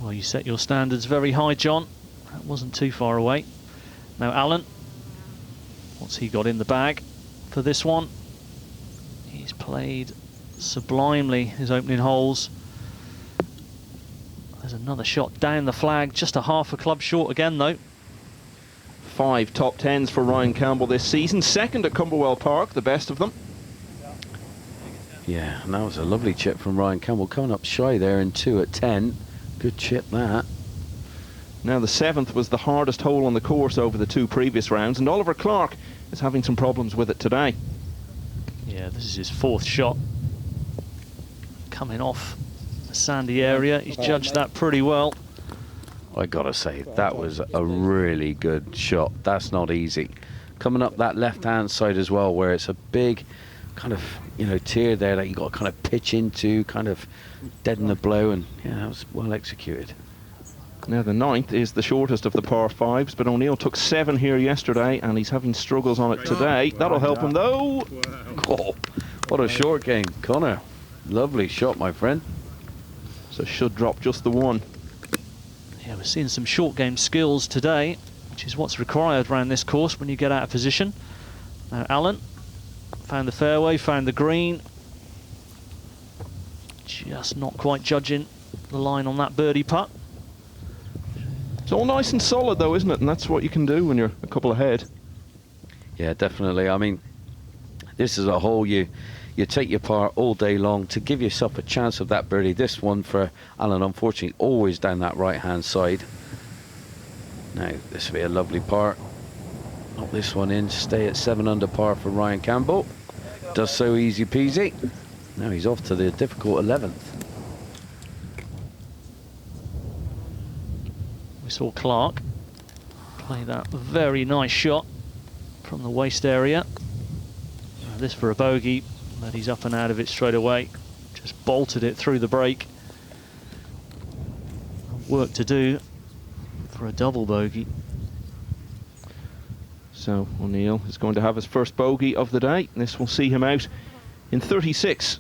[SPEAKER 4] Well, you set your standards very high, John. That wasn't too far away. Now, Allen, what's he got in the bag for this one? He's played sublimely his opening holes. There's another shot down the flag, just a half a club short again, though.
[SPEAKER 3] 5 top 10s for Ryan Campbell this season, 2nd at Camberwell Park, the best of them.
[SPEAKER 2] Yeah, and that was a lovely chip from Ryan Campbell, coming up shy there in 2 at 10. Good chip, that.
[SPEAKER 3] Now, the 7th was the hardest hole on the course over the 2 previous rounds, and Oliver Clark is having some problems with it today.
[SPEAKER 4] Yeah, this is his 4th shot. Coming off the sandy area, he's judged that pretty well.
[SPEAKER 2] I gotta say, that was a really good shot. That's not easy. Coming up that left-hand side as well, where it's a big kind of, you know, tier there that you got to kind of pitch into, kind of deaden the blow, and yeah, that was well executed.
[SPEAKER 3] Now the 9th is the shortest of the par 5s, but O'Neill took 7 here yesterday and he's having struggles on it today. That'll help him though.
[SPEAKER 2] Oh, what a short game, Conor. Lovely shot, my friend.
[SPEAKER 3] So should drop just the 1.
[SPEAKER 4] Yeah, we're seeing some short game skills today, which is what's required around this course when you get out of position. Now Alan found the fairway, found the green. Just not quite judging the line on that birdie putt.
[SPEAKER 3] It's all nice and solid though, isn't it? And that's what you can do when you're a couple ahead.
[SPEAKER 2] Yeah, definitely. I mean, this is a hole you take your par all day long to give yourself a chance of that birdie. This one for Alan, unfortunately, always down that right-hand side. Now, this will be a lovely par. Knock this one in, stay at 7 under par for Ryan Campbell. Does so easy peasy. Now he's off to the difficult 11th.
[SPEAKER 4] We saw Clark play that very nice shot from the waist area. This for a bogey, but he's up and out of it straight away. Just bolted it through the break. Work to do for a double bogey.
[SPEAKER 3] So O'Neill is going to have his first bogey of the day. This will see him out in 36.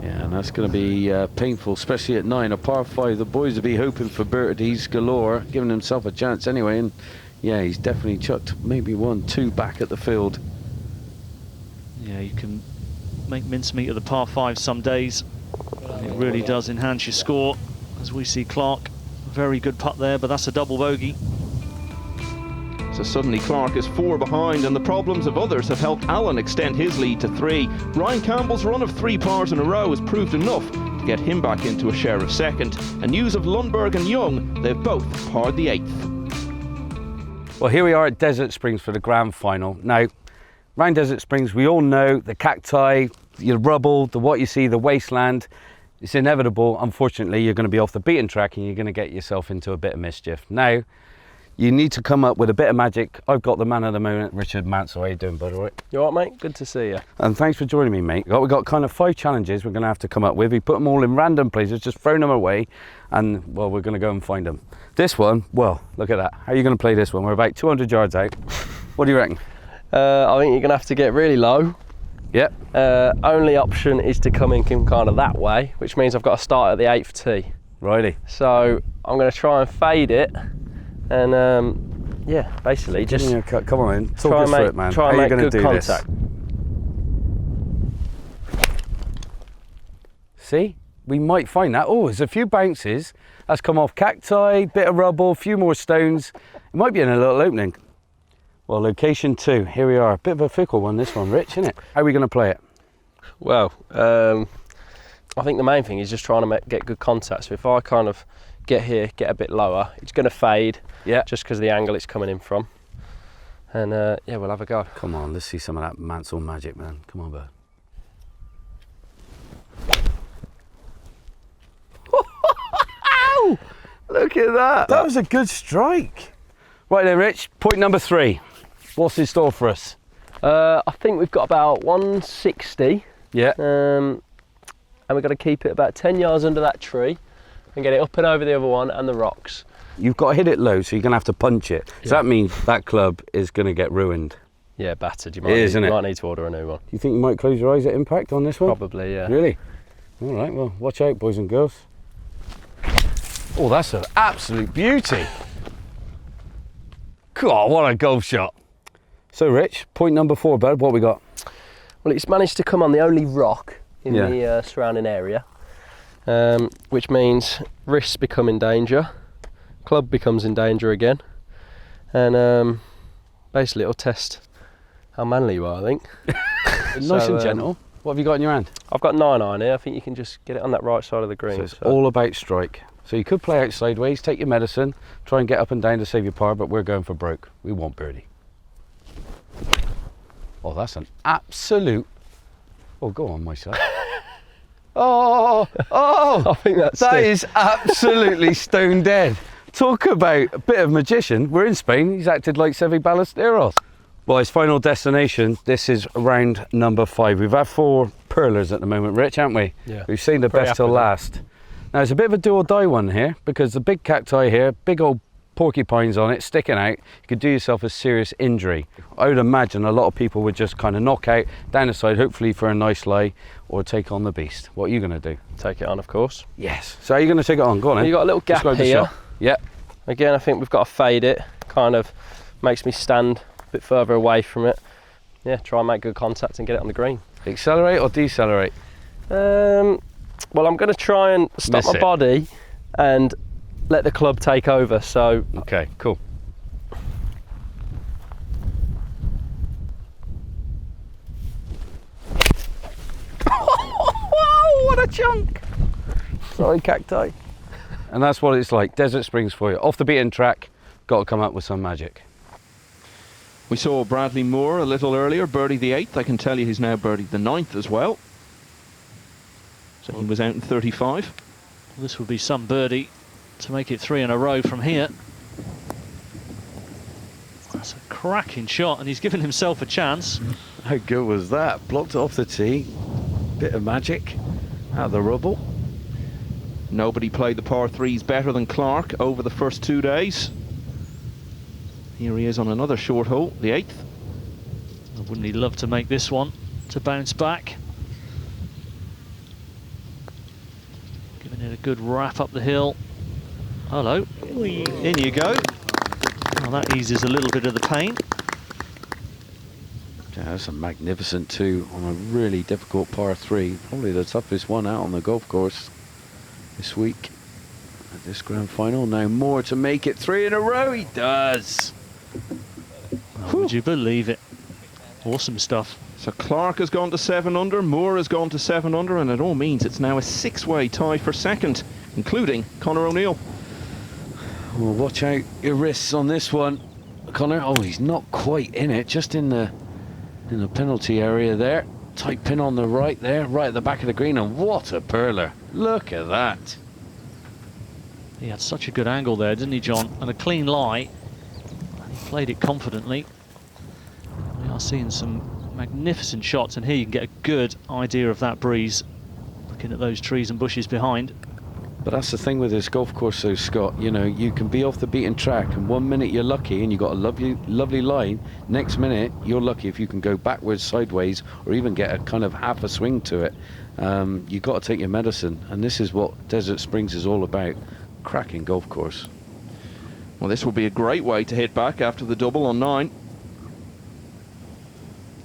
[SPEAKER 2] Yeah, and that's going to be painful, especially at 9, a par 5. The boys will be hoping for birdies galore, giving himself a chance anyway. And yeah, he's definitely chucked maybe 1, 2 back at the field.
[SPEAKER 4] Yeah, you can make mincemeat of the par 5 some days. It really does enhance your score. As we see Clark, very good putt there, but that's a double bogey.
[SPEAKER 3] So suddenly Clark is 4 behind, and the problems of others have helped Alan extend his lead to 3. Ryan Campbell's run of 3 pars in a row has proved enough to get him back into a share of 2nd. And news of Lundberg and Young, they've both parred the 8th.
[SPEAKER 2] Well, here we are at Desert Springs for the grand final. Now, around Desert Springs, we all know the cacti, the rubble, what you see, the wasteland. It's inevitable. Unfortunately, you're going to be off the beaten track and you're going to get yourself into a bit of mischief. Now, you need to come up with a bit of magic. I've got the man of the moment, Richard Mansell. How you doing, bud? All right?
[SPEAKER 11] You all right, mate? Good to see you.
[SPEAKER 2] And thanks for joining me, mate. We've got kind of 5 challenges we're going to have to come up with. We put them all in random places, just thrown them away, and, well, we're going to go and find them. This one, well, look at that. How are you going to play this one? We're about 200 yards out. What do you reckon?
[SPEAKER 11] I think you're going to have to get really low.
[SPEAKER 2] Yep.
[SPEAKER 11] Only option is to come in kind of that way, which means I've got to start at the 8th tee.
[SPEAKER 2] Righty.
[SPEAKER 11] So I'm going to try and fade it, and yeah, basically just
[SPEAKER 2] come on in. Talk us through it, man.
[SPEAKER 11] Try and make good contact.
[SPEAKER 2] See, we might find that. Oh, there's a few bounces. That's come off cacti, bit of rubble, a few more stones. It might be in a little opening. Well, location 2, here we are. A bit of a fickle one, this one, Rich, isn't it? How are we going to play it?
[SPEAKER 11] Well, I think the main thing is just trying to get good contact. So if I kind of get here, get a bit lower, it's going to fade.
[SPEAKER 2] Yeah.
[SPEAKER 11] Just because of the angle it's coming in from. And yeah, we'll have a go.
[SPEAKER 2] Come on, let's see some of that Mansell magic, man. Come on, bud. Look at that. That was a good strike. Right then, Rich, point number 3. What's in store for us?
[SPEAKER 11] I think we've got about 160.
[SPEAKER 2] Yeah.
[SPEAKER 11] And we've got to keep it about 10 yards under that tree and get it up and over the other one and the rocks.
[SPEAKER 2] You've got to hit it low, so you're going to have to punch it. So that means that club is going to get ruined.
[SPEAKER 11] Yeah, battered. You might need to order a new one.
[SPEAKER 2] Do you think you might close your eyes at impact on this one?
[SPEAKER 11] Probably, yeah.
[SPEAKER 2] Really? All right, well, watch out, boys and girls. Oh, that's an absolute beauty. God, what a golf shot. So, Rich, point number 4, bud, what we got?
[SPEAKER 11] Well, it's managed to come on the only rock in the surrounding area, which means wrists become in danger, club becomes in danger again, and basically it'll test how manly you are, I think.
[SPEAKER 2] Nice and gentle. What have you got in your hand?
[SPEAKER 11] I've got 9 iron here. I think you can just get it on that right side of the green.
[SPEAKER 2] So it's all about strike. So you could play out sideways, take your medicine, try and get up and down to save your par, but we're going for broke. We want birdie. Oh, that's an absolute... Oh, go on, my son. Oh!
[SPEAKER 11] I think
[SPEAKER 2] that is absolutely stone dead. Talk about a bit of magician. We're in Spain. He's acted like Seve Ballesteros. Well, his final destination, this is round number 5. We've had 4 pearlers at the moment, Rich, haven't we?
[SPEAKER 11] Yeah.
[SPEAKER 2] We've seen the best till last. Now it's a bit of a do or die one here, because the big cacti here, big old porcupines on it sticking out, you could do yourself a serious injury. I would imagine a lot of people would just kind of knock out down the side, hopefully for a nice lay, or take on the beast. What are you going to do?
[SPEAKER 11] Take it on, of course.
[SPEAKER 2] Yes. So are you going to take it on? Go on then.
[SPEAKER 11] You've got a little gap
[SPEAKER 2] Describe the
[SPEAKER 11] here.
[SPEAKER 2] shot. Yep.
[SPEAKER 11] Again, I think we've got to fade it. Kind of makes me stand a bit further away from it. Yeah, try and make good contact and get it on the green.
[SPEAKER 2] Accelerate or decelerate?
[SPEAKER 11] Well, I'm going to try and stop my body and let the club take over. So
[SPEAKER 2] okay, cool. What a chunk! Sorry, cacti. And that's what it's like. Desert Springs for you. Off the beaten track, got to come up with some magic.
[SPEAKER 3] We saw Bradley Moore a little earlier, birdie the 8th. I can tell you he's now birdied the 9th as well. So he was out in 35.
[SPEAKER 4] This would be some birdie to make it 3 in a row from here. That's a cracking shot, and he's given himself a chance.
[SPEAKER 2] How good was that? Blocked it off the tee. Bit of magic out of the rubble.
[SPEAKER 3] Nobody played the par 3s better than Clark over the first 2 days. Here he is on another short hole, the 8th.
[SPEAKER 4] Wouldn't he love to make this one to bounce back? Giving it a good wrap up the hill. Hello. In you go. Well, that eases a little bit of the pain.
[SPEAKER 2] Yeah, that's a magnificent 2 on a really difficult par 3. Probably the toughest one out on the golf course this week at this grand final. Now Moore to make it 3 in a row. He does.
[SPEAKER 4] Oh, would you believe it? Awesome stuff.
[SPEAKER 3] So Clark has gone to 7 under, Moore has gone to 7 under, and it all means it's now a 6-way tie for second, including Conor O'Neill.
[SPEAKER 2] Well, watch out your wrists on this one, Conor. Oh, he's not quite in it, just in the penalty area there. Tight pin on the right there, right at the back of the green, and what a perler. Look at that.
[SPEAKER 4] He had such a good angle there, didn't he, John? And a clean lie. And he played it confidently. We are seeing some magnificent shots, and here you can get a good idea of that breeze, looking at those trees and bushes behind.
[SPEAKER 2] But that's the thing with this golf course, though, Scott. You know, you can be off the beaten track, and 1 minute you're lucky and you've got a lovely line. Next minute, you're lucky if you can go backwards, sideways, or even get a kind of half a swing to it. You've got to take your medicine, and this is what Desert Springs is all about. Cracking golf course.
[SPEAKER 3] Well, this will be a great way to hit back after the double on 9.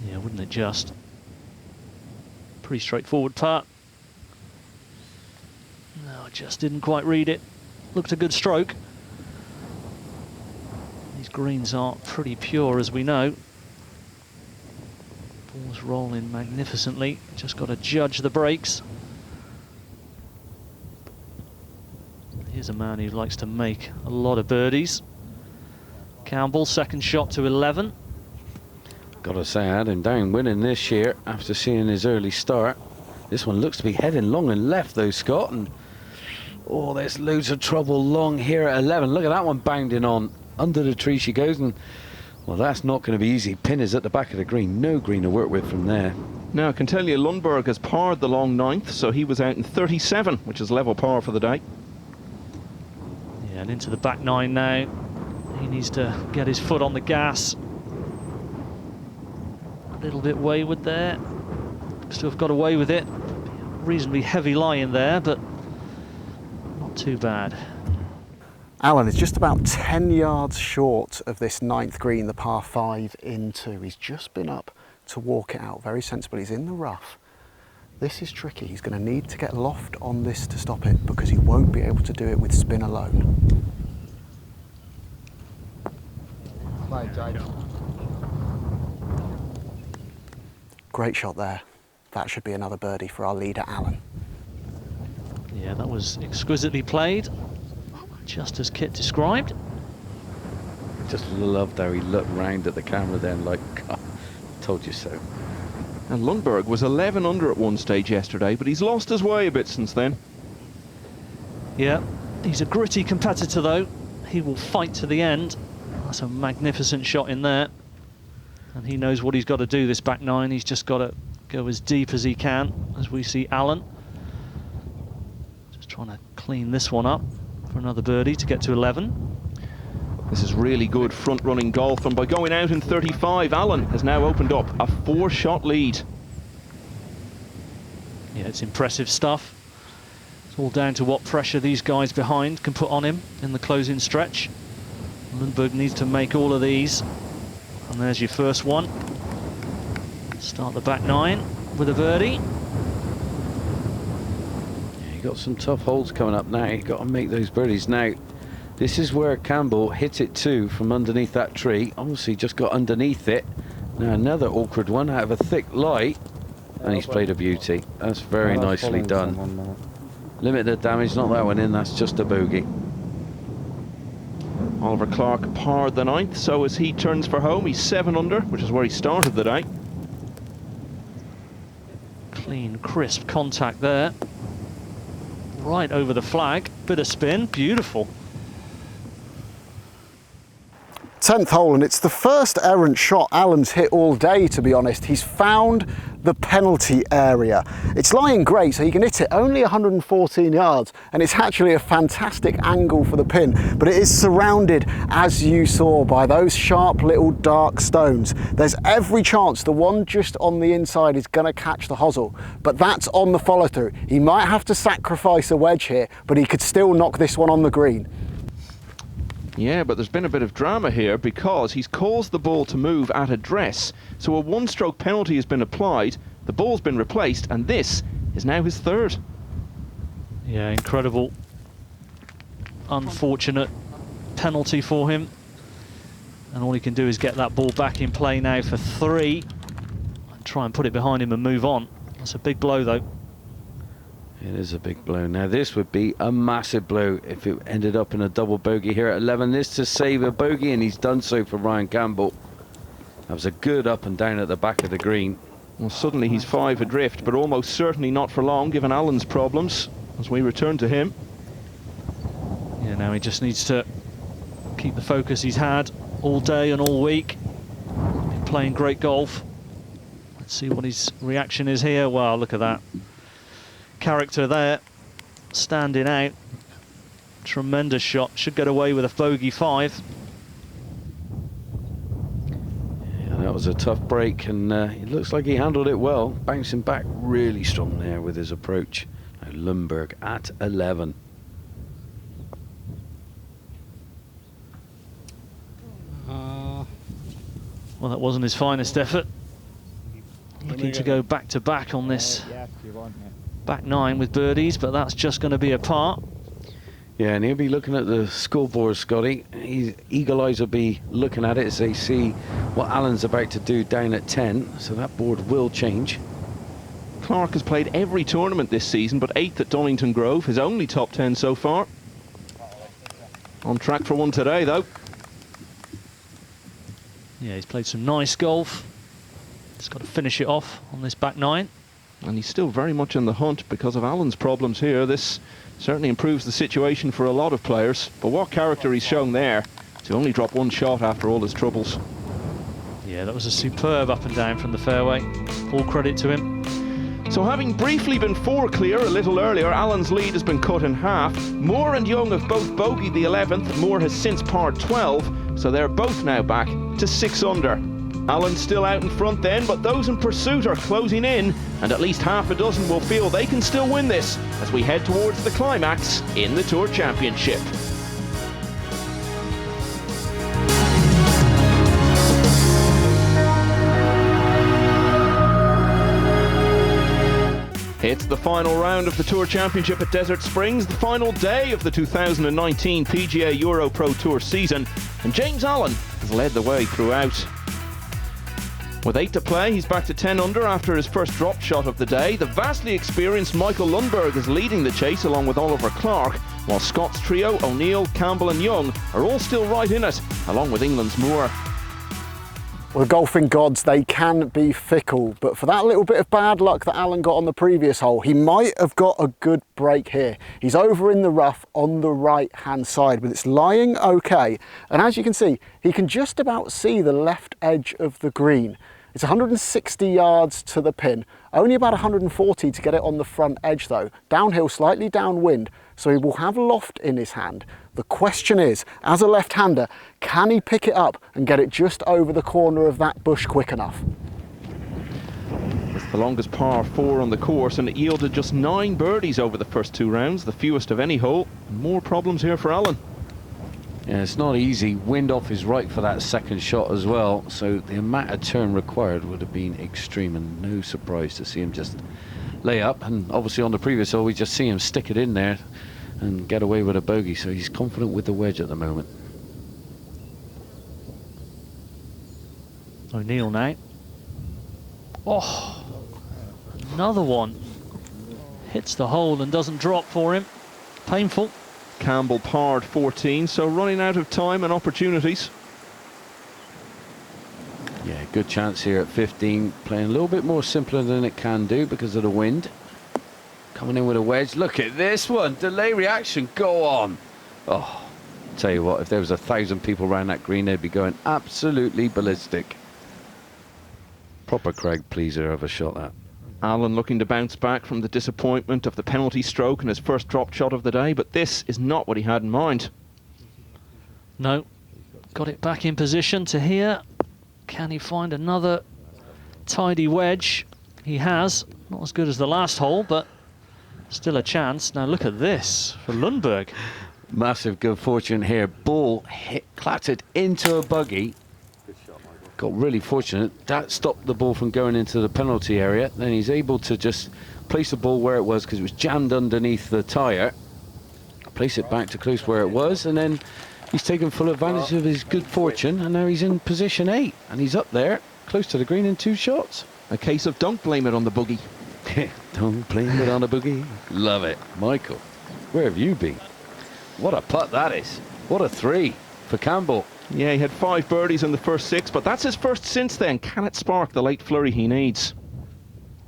[SPEAKER 4] Yeah, wouldn't it just? Pretty straightforward putt. No, just didn't quite read it. Looked a good stroke. These greens are pretty pure, as we know. Ball's rolling magnificently. Just got to judge the breaks. Here's a man who likes to make a lot of birdies. Campbell, second shot to 11.
[SPEAKER 2] Gotta say, I had him down winning this year after seeing his early start. This one looks to be heading long and left, though, Scott. And oh, there's loads of trouble long here at 11. Look at that one bounding on. Under the tree she goes, and well, that's not going to be easy. Pin is at the back of the green. No green to work with from there.
[SPEAKER 3] Now, I can tell you Lundberg has parred the long 9th, so he was out in 37, which is level par for the day.
[SPEAKER 4] Yeah, and into the back 9 now. He needs to get his foot on the gas. A little bit wayward there. Looks to have got away with it. Reasonably heavy lie in there, but not too bad.
[SPEAKER 1] Alan is just about 10 yards short of this 9th green, the par 5 in 2. He's just been up to walk it out very sensibly. He's in the rough. This is tricky. He's going to need to get loft on this to stop it, because he won't be able to do it with spin alone. Great shot there. That should be another birdie for our leader, Alan.
[SPEAKER 4] Yeah, that was exquisitely played, just as Kit described.
[SPEAKER 2] Just loved how he looked round at the camera then like, God, told you so.
[SPEAKER 3] And Lundberg was 11 under at one stage yesterday, but he's lost his way a bit since then.
[SPEAKER 4] Yeah, he's a gritty competitor though. He will fight to the end. That's a magnificent shot in there. And he knows what he's got to do, this back 9. He's just got to go as deep as he can, as we see Alan. Just trying to clean this one up for another birdie to get to 11.
[SPEAKER 3] This is really good front-running golf, and by going out in 35, Allen has now opened up a 4-shot lead.
[SPEAKER 4] Yeah, it's impressive stuff. It's all down to what pressure these guys behind can put on him in the closing stretch. Lundberg needs to make all of these. And there's your first one. Start the back 9 with a birdie.
[SPEAKER 2] Yeah, you got some tough holes coming up now. You've got to make those birdies now. This is where Campbell hit it too from underneath that tree. Obviously just got underneath it. Now another awkward one out of a thick light. And he's played a beauty. That's very nicely done. Limit the damage, not that one in, that's just a bogey.
[SPEAKER 3] Oliver Clark parred the 9th, so as he turns for home, he's 7 under, which is where he started the day.
[SPEAKER 4] Clean, crisp contact there. Right over the flag. Bit of spin, beautiful.
[SPEAKER 1] 10th hole, and it's the first errant shot Allen's hit all day, to be honest. He's found the penalty area. It's lying great, so he can hit it only 114 yards, and it's actually a fantastic angle for the pin, but it is surrounded, as you saw, by those sharp little dark stones. There's every chance the one just on the inside is going to catch the hosel, but that's on the follow through. He might have to sacrifice a wedge here, but he could still knock this one on the green.
[SPEAKER 3] Yeah, but there's been a bit of drama here because he's caused the ball to move at address. So a 1-stroke penalty has been applied, the ball's been replaced, and this is now his 3rd.
[SPEAKER 4] Yeah, incredible. Unfortunate penalty for him. And all he can do is get that ball back in play now for 3. And try and put it behind him and move on. That's a big blow though.
[SPEAKER 2] It is a big blow. Now this would be a massive blow if it ended up in a double bogey here at 11. This to save a bogey, and he's done so for Ryan Campbell. That was a good up and down at the back of the green.
[SPEAKER 3] Well, suddenly he's 5 adrift, but almost certainly not for long given Allen's problems as we return to him.
[SPEAKER 4] Yeah, now he just needs to keep the focus he's had all day and all week. Been playing great golf. Let's see what his reaction is here. Wow, look at that. Character there, standing out. Tremendous shot, should get away with a bogey 5.
[SPEAKER 2] Yeah, that was a tough break, and it looks like he handled it well, bouncing back really strong there with his approach. Now Lundberg at 11.
[SPEAKER 4] Well, that wasn't his finest effort. Looking to go back to back on this back 9 with birdies, but that's just going to be a par.
[SPEAKER 2] Yeah, and he'll be looking at the scoreboard, Scotty. Eagle eyes will be looking at it as they see what Allen's about to do down at 10, so that board will change.
[SPEAKER 3] Clark has played every tournament this season, but 8th at Donington Grove, his only top 10 so far. On track for one today, though.
[SPEAKER 4] Yeah, he's played some nice golf. He's got to finish it off on this back 9.
[SPEAKER 3] And he's still very much in the hunt because of Allen's problems here. This certainly improves the situation for a lot of players. But what character he's shown there to only drop 1 shot after all his troubles.
[SPEAKER 4] Yeah, that was a superb up and down from the fairway. All credit to him.
[SPEAKER 3] So having briefly been 4 clear a little earlier, Allen's lead has been cut in half. Moore and Young have both bogeyed the 11th. Moore has since parred 12, so they're both now back to 6 under. Allen's still out in front then, but those in pursuit are closing in, and at least half a dozen will feel they can still win this as we head towards the climax in the Tour Championship. It's the final round of the Tour Championship at Desert Springs, the final day of the 2019 PGA EuroPro Tour season, and James Allen has led the way throughout. With 8 to play, he's back to 10 under after his first drop shot of the day. The vastly experienced Michael Lundberg is leading the chase along with Oliver Clark, while Scott's trio, O'Neill, Campbell and Young, are all still right in it, along with England's Moore.
[SPEAKER 1] Well, the golfing gods, they can be fickle, but for that little bit of bad luck that Allen got on the previous hole, he might have got a good break here. He's over in the rough on the right-hand side, but it's lying okay. And as you can see, he can just about see the left edge of the green. It's 160 yards to the pin, only about 140 to get it on the front edge though. Downhill, slightly downwind, so he will have loft in his hand. The question is, as a left-hander, can he pick it up and get it just over the corner of that bush quick enough?
[SPEAKER 3] It's the longest par 4 on the course, and it yielded just 9 birdies over the first 2 rounds, the fewest of any hole. More problems here for Alan.
[SPEAKER 2] Yeah, it's not easy. Wind off is right for that second shot as well, so the amount of turn required would have been extreme, and no surprise to see him just lay up. And obviously on the previous hole we just see him stick it in there and get away with a bogey, so he's confident with the wedge at the moment.
[SPEAKER 4] O'Neill now. Oh, another one. Hits the hole and doesn't drop for him. Painful.
[SPEAKER 3] Campbell parred 14, so running out of time and opportunities.
[SPEAKER 2] Yeah, good chance here at 15, playing a little bit more simpler than it can do because of the wind. Coming in with a wedge. Look at this one. Delay reaction. Go on. Oh, tell you what, if there was 1,000 people around that green, they'd be going absolutely ballistic. Proper Craig pleaser of a shot, that.
[SPEAKER 3] Alan looking to bounce back from the disappointment of the penalty stroke and his first drop shot of the day, but this is not what he had in mind.
[SPEAKER 4] No, got it back in position to here. Can he find another tidy wedge? He has. Not as good as the last hole, but still a chance. Now look at this for Lundberg.
[SPEAKER 2] Massive good fortune here. Ball hit, clattered into a buggy. Got really fortunate. That stopped the ball from going into the penalty area. Then he's able to just place the ball where it was because it was jammed underneath the tyre. Place it back to close where it was, and then he's taken full advantage of his good fortune, and now he's in position 8, and he's up there, close to the green in 2 shots.
[SPEAKER 3] A case of don't blame it on the boogie.
[SPEAKER 2] Don't blame it on a boogie. Love it. Michael, where have you been? What a putt that is. What a 3 for Campbell.
[SPEAKER 3] Yeah, he had 5 birdies in the first 6, but that's his first since then. Can it spark the late flurry he needs?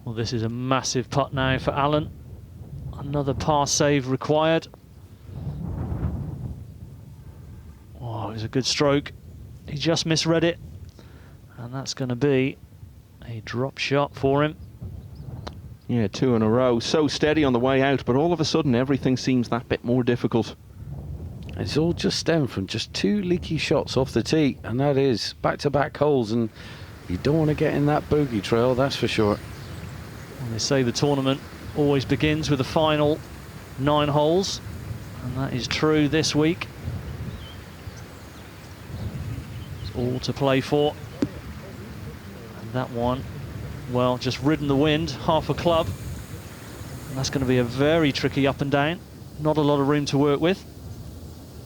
[SPEAKER 4] Well, this is a massive putt now for Alan. Another par save required. Oh, it was a good stroke. He just misread it. And that's going to be a drop shot for him.
[SPEAKER 3] Yeah, 2 in a row. So steady on the way out, but all of a sudden everything seems that bit more difficult.
[SPEAKER 2] It's all just stemmed from just 2 leaky shots off the tee, and that is back-to-back holes, and you don't want to get in that bogey trail, that's for sure.
[SPEAKER 4] Well, they say the tournament always begins with the final 9 holes, and that is true this week. It's all to play for. And that one, well, just ridden the wind, half a club, and that's going to be a very tricky up and down. Not a lot of room to work with.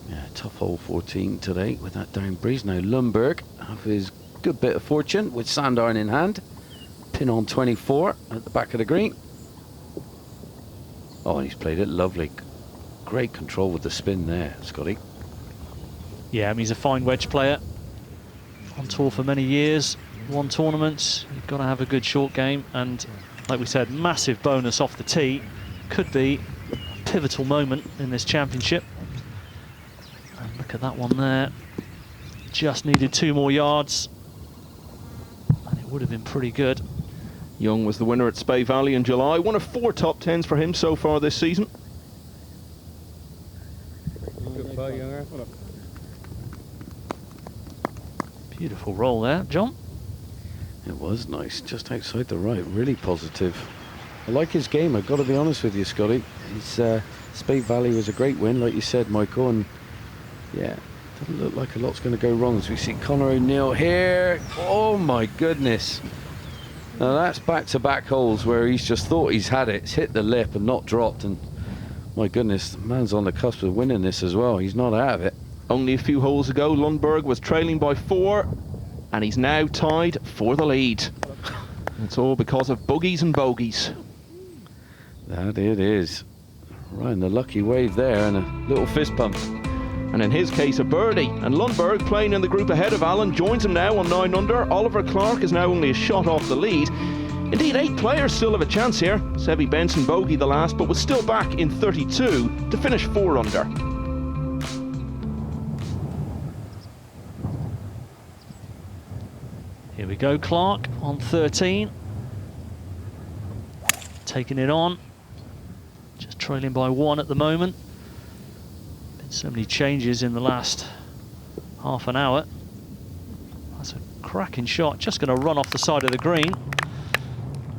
[SPEAKER 2] Yeah, tough hole 14 today with that down breeze. Now Lundberg have his good bit of fortune with sand iron in hand. Pin on 24 at the back of the green. Oh, and he's played it lovely. Great control with the spin there, Scotty.
[SPEAKER 4] Yeah, I mean, he's a fine wedge player. On tour for many years, won tournaments. You've got to have a good short game, and like we said, massive bonus off the tee. Could be a pivotal moment in this championship. And look at that one there. Just needed 2 more yards, and it would have been pretty good.
[SPEAKER 3] Young was the winner at Spey Valley in July. One of 4 top 10s for him so far this season.
[SPEAKER 4] Beautiful roll there, John.
[SPEAKER 2] It was nice, just outside the right, really positive. I like his game, I've got to be honest with you, Scotty. His Spey Valley was a great win, like you said, Michael, and yeah, doesn't look like a lot's going to go wrong as we see Conor O'Neill here. Oh my goodness. Now that's back-to-back holes where he's just thought he's had it. It's hit the lip and not dropped, and my goodness, the man's on the cusp of winning this as well. He's not out of it.
[SPEAKER 3] Only a few holes ago, Lundberg was trailing by 4, and he's now tied for the lead. It's all because of boogies and bogeys.
[SPEAKER 2] That it is. Right in the lucky wave there, and a little fist pump.
[SPEAKER 3] And in his case, a birdie. And Lundberg, playing in the group ahead of Alan, joins him now on 9 under. Oliver Clark is now only a shot off the lead. Indeed, 8 players still have a chance here. Seve Benson bogeyed the last, but was still back in 32 to finish 4 under.
[SPEAKER 4] Here we go, Clark on 13. Taking it on. Just trailing by 1 at the moment. Been so many changes in the last half an hour. That's a cracking shot. Just going to run off the side of the green.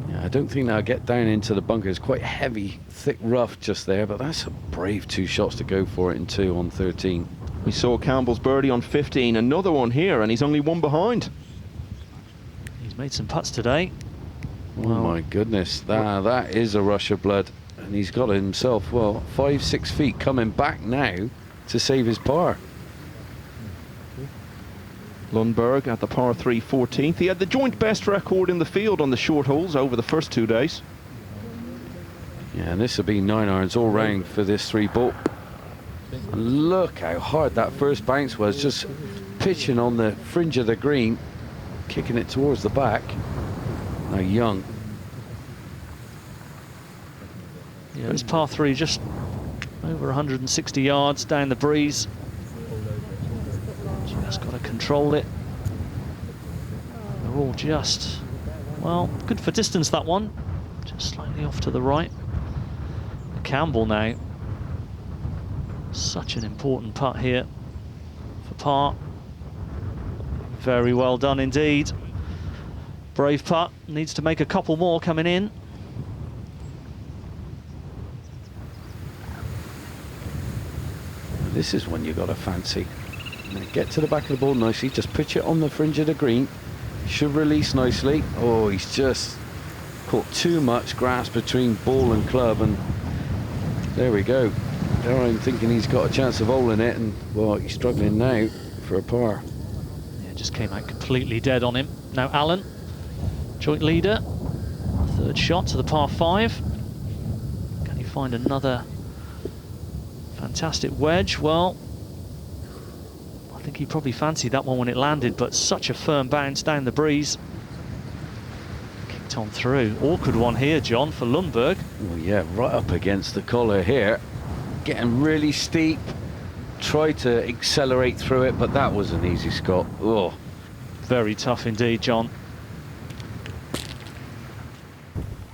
[SPEAKER 2] Yeah, I don't think they'll get down into the bunker. It's quite heavy, thick rough just there, but that's a brave 2 shots to go for it in 2 on 13.
[SPEAKER 3] We saw Campbell's birdie on 15, another one here, and he's only 1 behind.
[SPEAKER 4] He's made some putts today.
[SPEAKER 2] Oh my goodness, that is a rush of blood. And he's got himself, well, 5-6 feet coming back now to save his par.
[SPEAKER 3] Lundberg at the par 3 14th. He had the joint best record in the field on the short holes over the first 2 days.
[SPEAKER 2] Yeah, and this will be 9 irons all round for this 3-ball. And look how hard that first bounce was, just pitching on the fringe of the green, kicking it towards the back. Now Young.
[SPEAKER 4] Yeah, it's par 3, just over 160 yards down the breeze. Just got to control it. They're all just, well, good for distance, that one. Just slightly off to the right. Campbell now. Such an important putt here for par. Very well done indeed. Brave putt. Needs to make a couple more coming in.
[SPEAKER 2] This is one you got to fancy. Now get to the back of the ball nicely, just pitch it on the fringe of the green. Should release nicely. Oh, he's just caught too much grass between ball and club, and there we go. There I'm thinking he's got a chance of holing it, and well, he's struggling now for a par.
[SPEAKER 4] Yeah, just came out completely dead on him. Now Allen, joint leader. 3rd shot to the par 5. Can he find another fantastic wedge? Well, I think he probably fancied that one when it landed, but such a firm bounce down the breeze. Kicked on through. Awkward one here, John, for Lundberg.
[SPEAKER 2] Well, yeah, right up against the collar here. Getting really steep. Tried to accelerate through it, but that was an easy Scott. Oh.
[SPEAKER 4] Very tough indeed, John.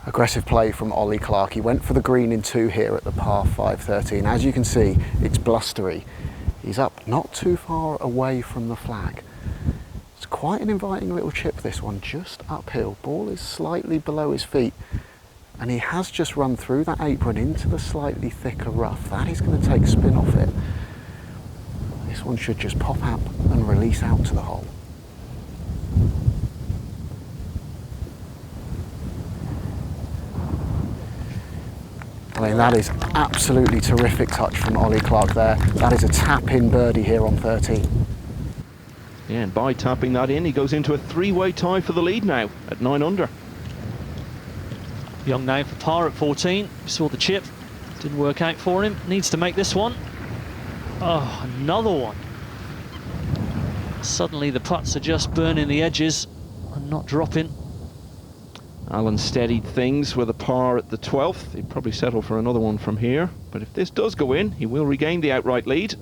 [SPEAKER 1] Aggressive play from Ollie Clark. He went for the green in 2 here at the par 5 13. As you can see, it's blustery. He's up not too far away from the flag. It's quite an inviting little chip, this one, just uphill. Ball is slightly below his feet, and he has just run through that apron into the slightly thicker rough. That is going to take spin off it. This one should just pop up and release out to the hole. I mean, that is absolutely terrific touch from Ollie Clark there. That is a tap-in birdie here on 13.
[SPEAKER 3] Yeah, and by tapping that in, he goes into a 3-way tie for the lead now at 9 under.
[SPEAKER 4] Young now for par at 14. We saw the chip. Didn't work out for him. Needs to make this one. Oh, another one. Suddenly the putts are just burning the edges and not dropping.
[SPEAKER 3] Allen steadied things with a par at the 12th. He'd probably settle for another one from here. But if this does go in, he will regain the outright lead.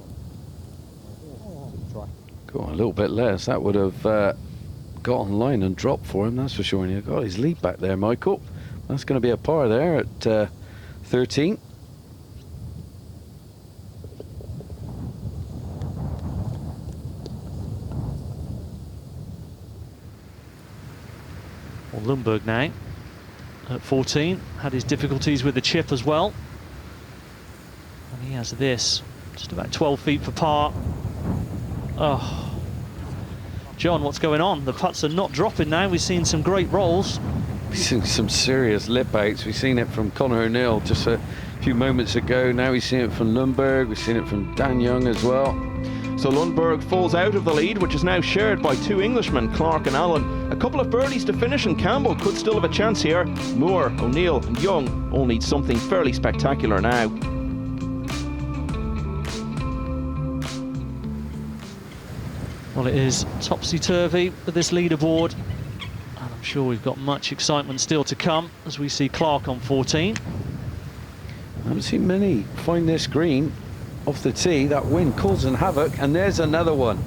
[SPEAKER 2] Go on, a little bit less. That would have got on line and dropped for him, that's for sure. And you've got his lead back there, Michael. That's going to be a par there at 13.
[SPEAKER 4] Well, Lundberg now at 14 had his difficulties with the chip as well, and he has this just about 12 feet for par. Oh, John, what's going on? The putts are not dropping now. We've seen some great rolls.
[SPEAKER 2] We've seen some serious lip outs. We've seen it from Conor O'neill just a few moments ago. Now we've seen it from Lundberg. We've seen it from Dan Young as well.
[SPEAKER 3] So Lundberg falls out of the lead, which is now shared by 2 Englishmen, Clark and Allen. A couple of birdies to finish, and Campbell could still have a chance here. Moore, O'Neill and Young all need something fairly spectacular now.
[SPEAKER 4] Well, it is topsy-turvy with this leaderboard, and I'm sure we've got much excitement still to come as we see Clark on 14.
[SPEAKER 2] I haven't seen many find this green off the tee. That wind causing havoc, and there's another one.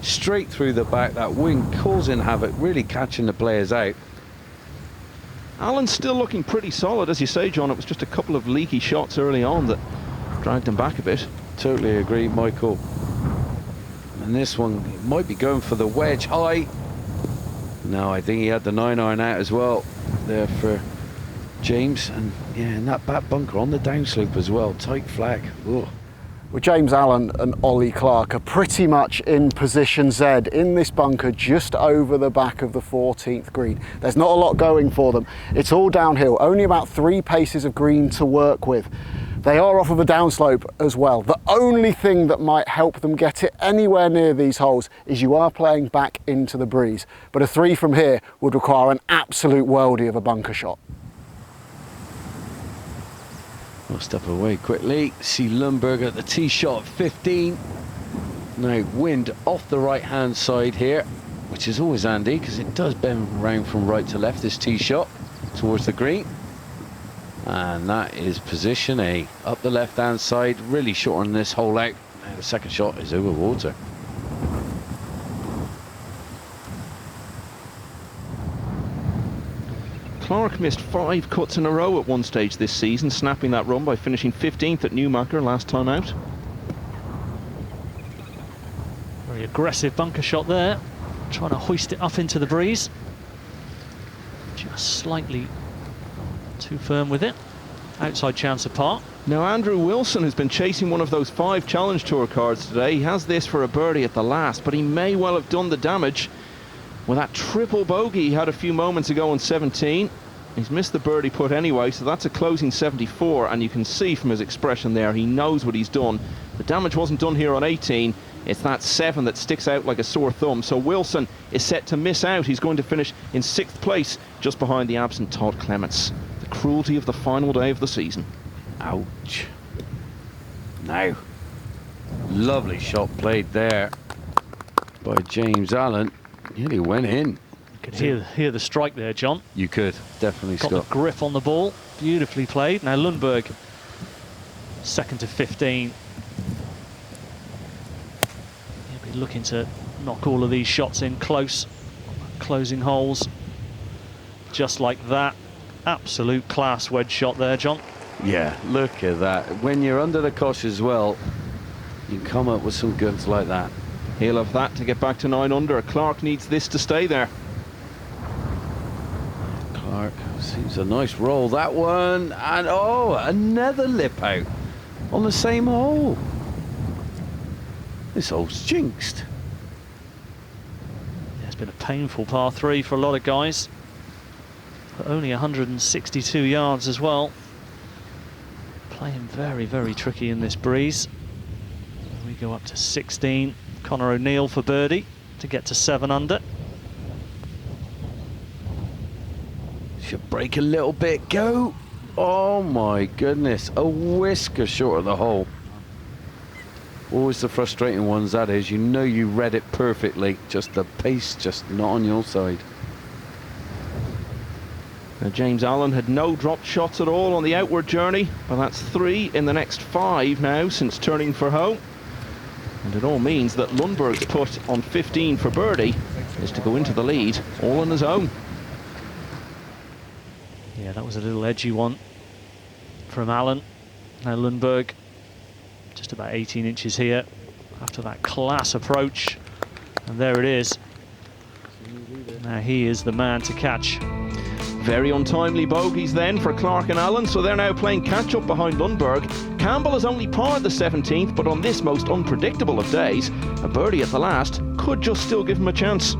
[SPEAKER 2] straight through the back. That wind causing havoc, really catching the players out.
[SPEAKER 3] Allen's still looking pretty solid, as you say, John. It was just a couple of leaky shots early on that dragged him back a bit.
[SPEAKER 2] Totally agree, Michael. And this one might be going for the wedge high. No, I think he had the 9-iron out as well there for James. And yeah, and that back bunker on the downslope as well. Tight flag. Ugh.
[SPEAKER 1] Well, James Allen and Ollie Clark are pretty much in position Z in this bunker just over the back of the 14th green. There's not a lot going for them. It's all downhill, only about 3 paces of green to work with. They are off of a downslope as well. The only thing that might help them get it anywhere near these holes is you are playing back into the breeze. But a 3 from here would require an absolute worldie of a bunker shot.
[SPEAKER 2] We'll step away quickly. See Lundberg at the tee shot at 15. Now wind off the right hand side here, which is always handy because it does bend round from right to left, this tee shot towards the green. And that is position A, up the left hand side, really shortening this hole out. Now the second shot is over water.
[SPEAKER 3] Clark missed 5 cuts in a row at one stage this season, snapping that run by finishing 15th at Newmarket last time out.
[SPEAKER 4] Very aggressive bunker shot there, trying to hoist it up into the breeze. Just slightly too firm with it. Outside chance apart.
[SPEAKER 3] Now Andrew Wilson has been chasing one of those 5 Challenge Tour cards today. He has this for a birdie at the last, but he may well have done the damage with that triple bogey he had a few moments ago on 17. He's missed the birdie putt anyway, so that's a closing 74, and you can see from his expression there, he knows what he's done. The damage wasn't done here on 18. It's that 7 that sticks out like a sore thumb. So Wilson is set to miss out. He's going to finish in 6th place, just behind the absent Todd Clements. The cruelty of the final day of the season.
[SPEAKER 2] Ouch. Now, lovely shot played there by James Allen. Nearly went in.
[SPEAKER 4] You could hear the strike there, John.
[SPEAKER 2] You could, definitely,
[SPEAKER 4] Got
[SPEAKER 2] Scott.
[SPEAKER 4] the grip on the ball. Beautifully played. Now Lundberg, 2nd to 15. He'll be looking to knock all of these shots in close, closing holes. Just like that. Absolute class wedge shot there, John.
[SPEAKER 2] Yeah, look at that. When you're under the cosh as well, you come up with some goods like that.
[SPEAKER 3] He'll have that to get back to 9 under. Clark needs this to stay there.
[SPEAKER 2] Clark seems a nice roll, that one. And oh, another lip out on the same hole. This hole's jinxed.
[SPEAKER 4] Yeah, it's been a painful par 3 for a lot of guys. But only 162 yards as well. Playing very, very tricky in this breeze. We go up to 16. Conor O'Neill for birdie to get to 7 under.
[SPEAKER 2] Should break a little bit. Go. Oh my goodness. A whisker short of the hole. Always the frustrating ones, that is. You know you read it perfectly. Just the pace just not on your side.
[SPEAKER 3] Now James Allen had no dropped shots at all on the outward journey, but that's 3 in the next 5 now since turning for home. And it all means that Lundberg's putt on 15 for birdie is to go into the lead all on his own.
[SPEAKER 4] Yeah, that was a little edgy one from Allen. Now Lundberg just about 18 inches here after that class approach. And there it is. Now he is the man to catch.
[SPEAKER 3] Very untimely bogeys then for Clark and Allen, so they're now playing catch-up behind Lundberg. Campbell has only parred the 17th, but on this most unpredictable of days, a birdie at the last could just still give him a chance.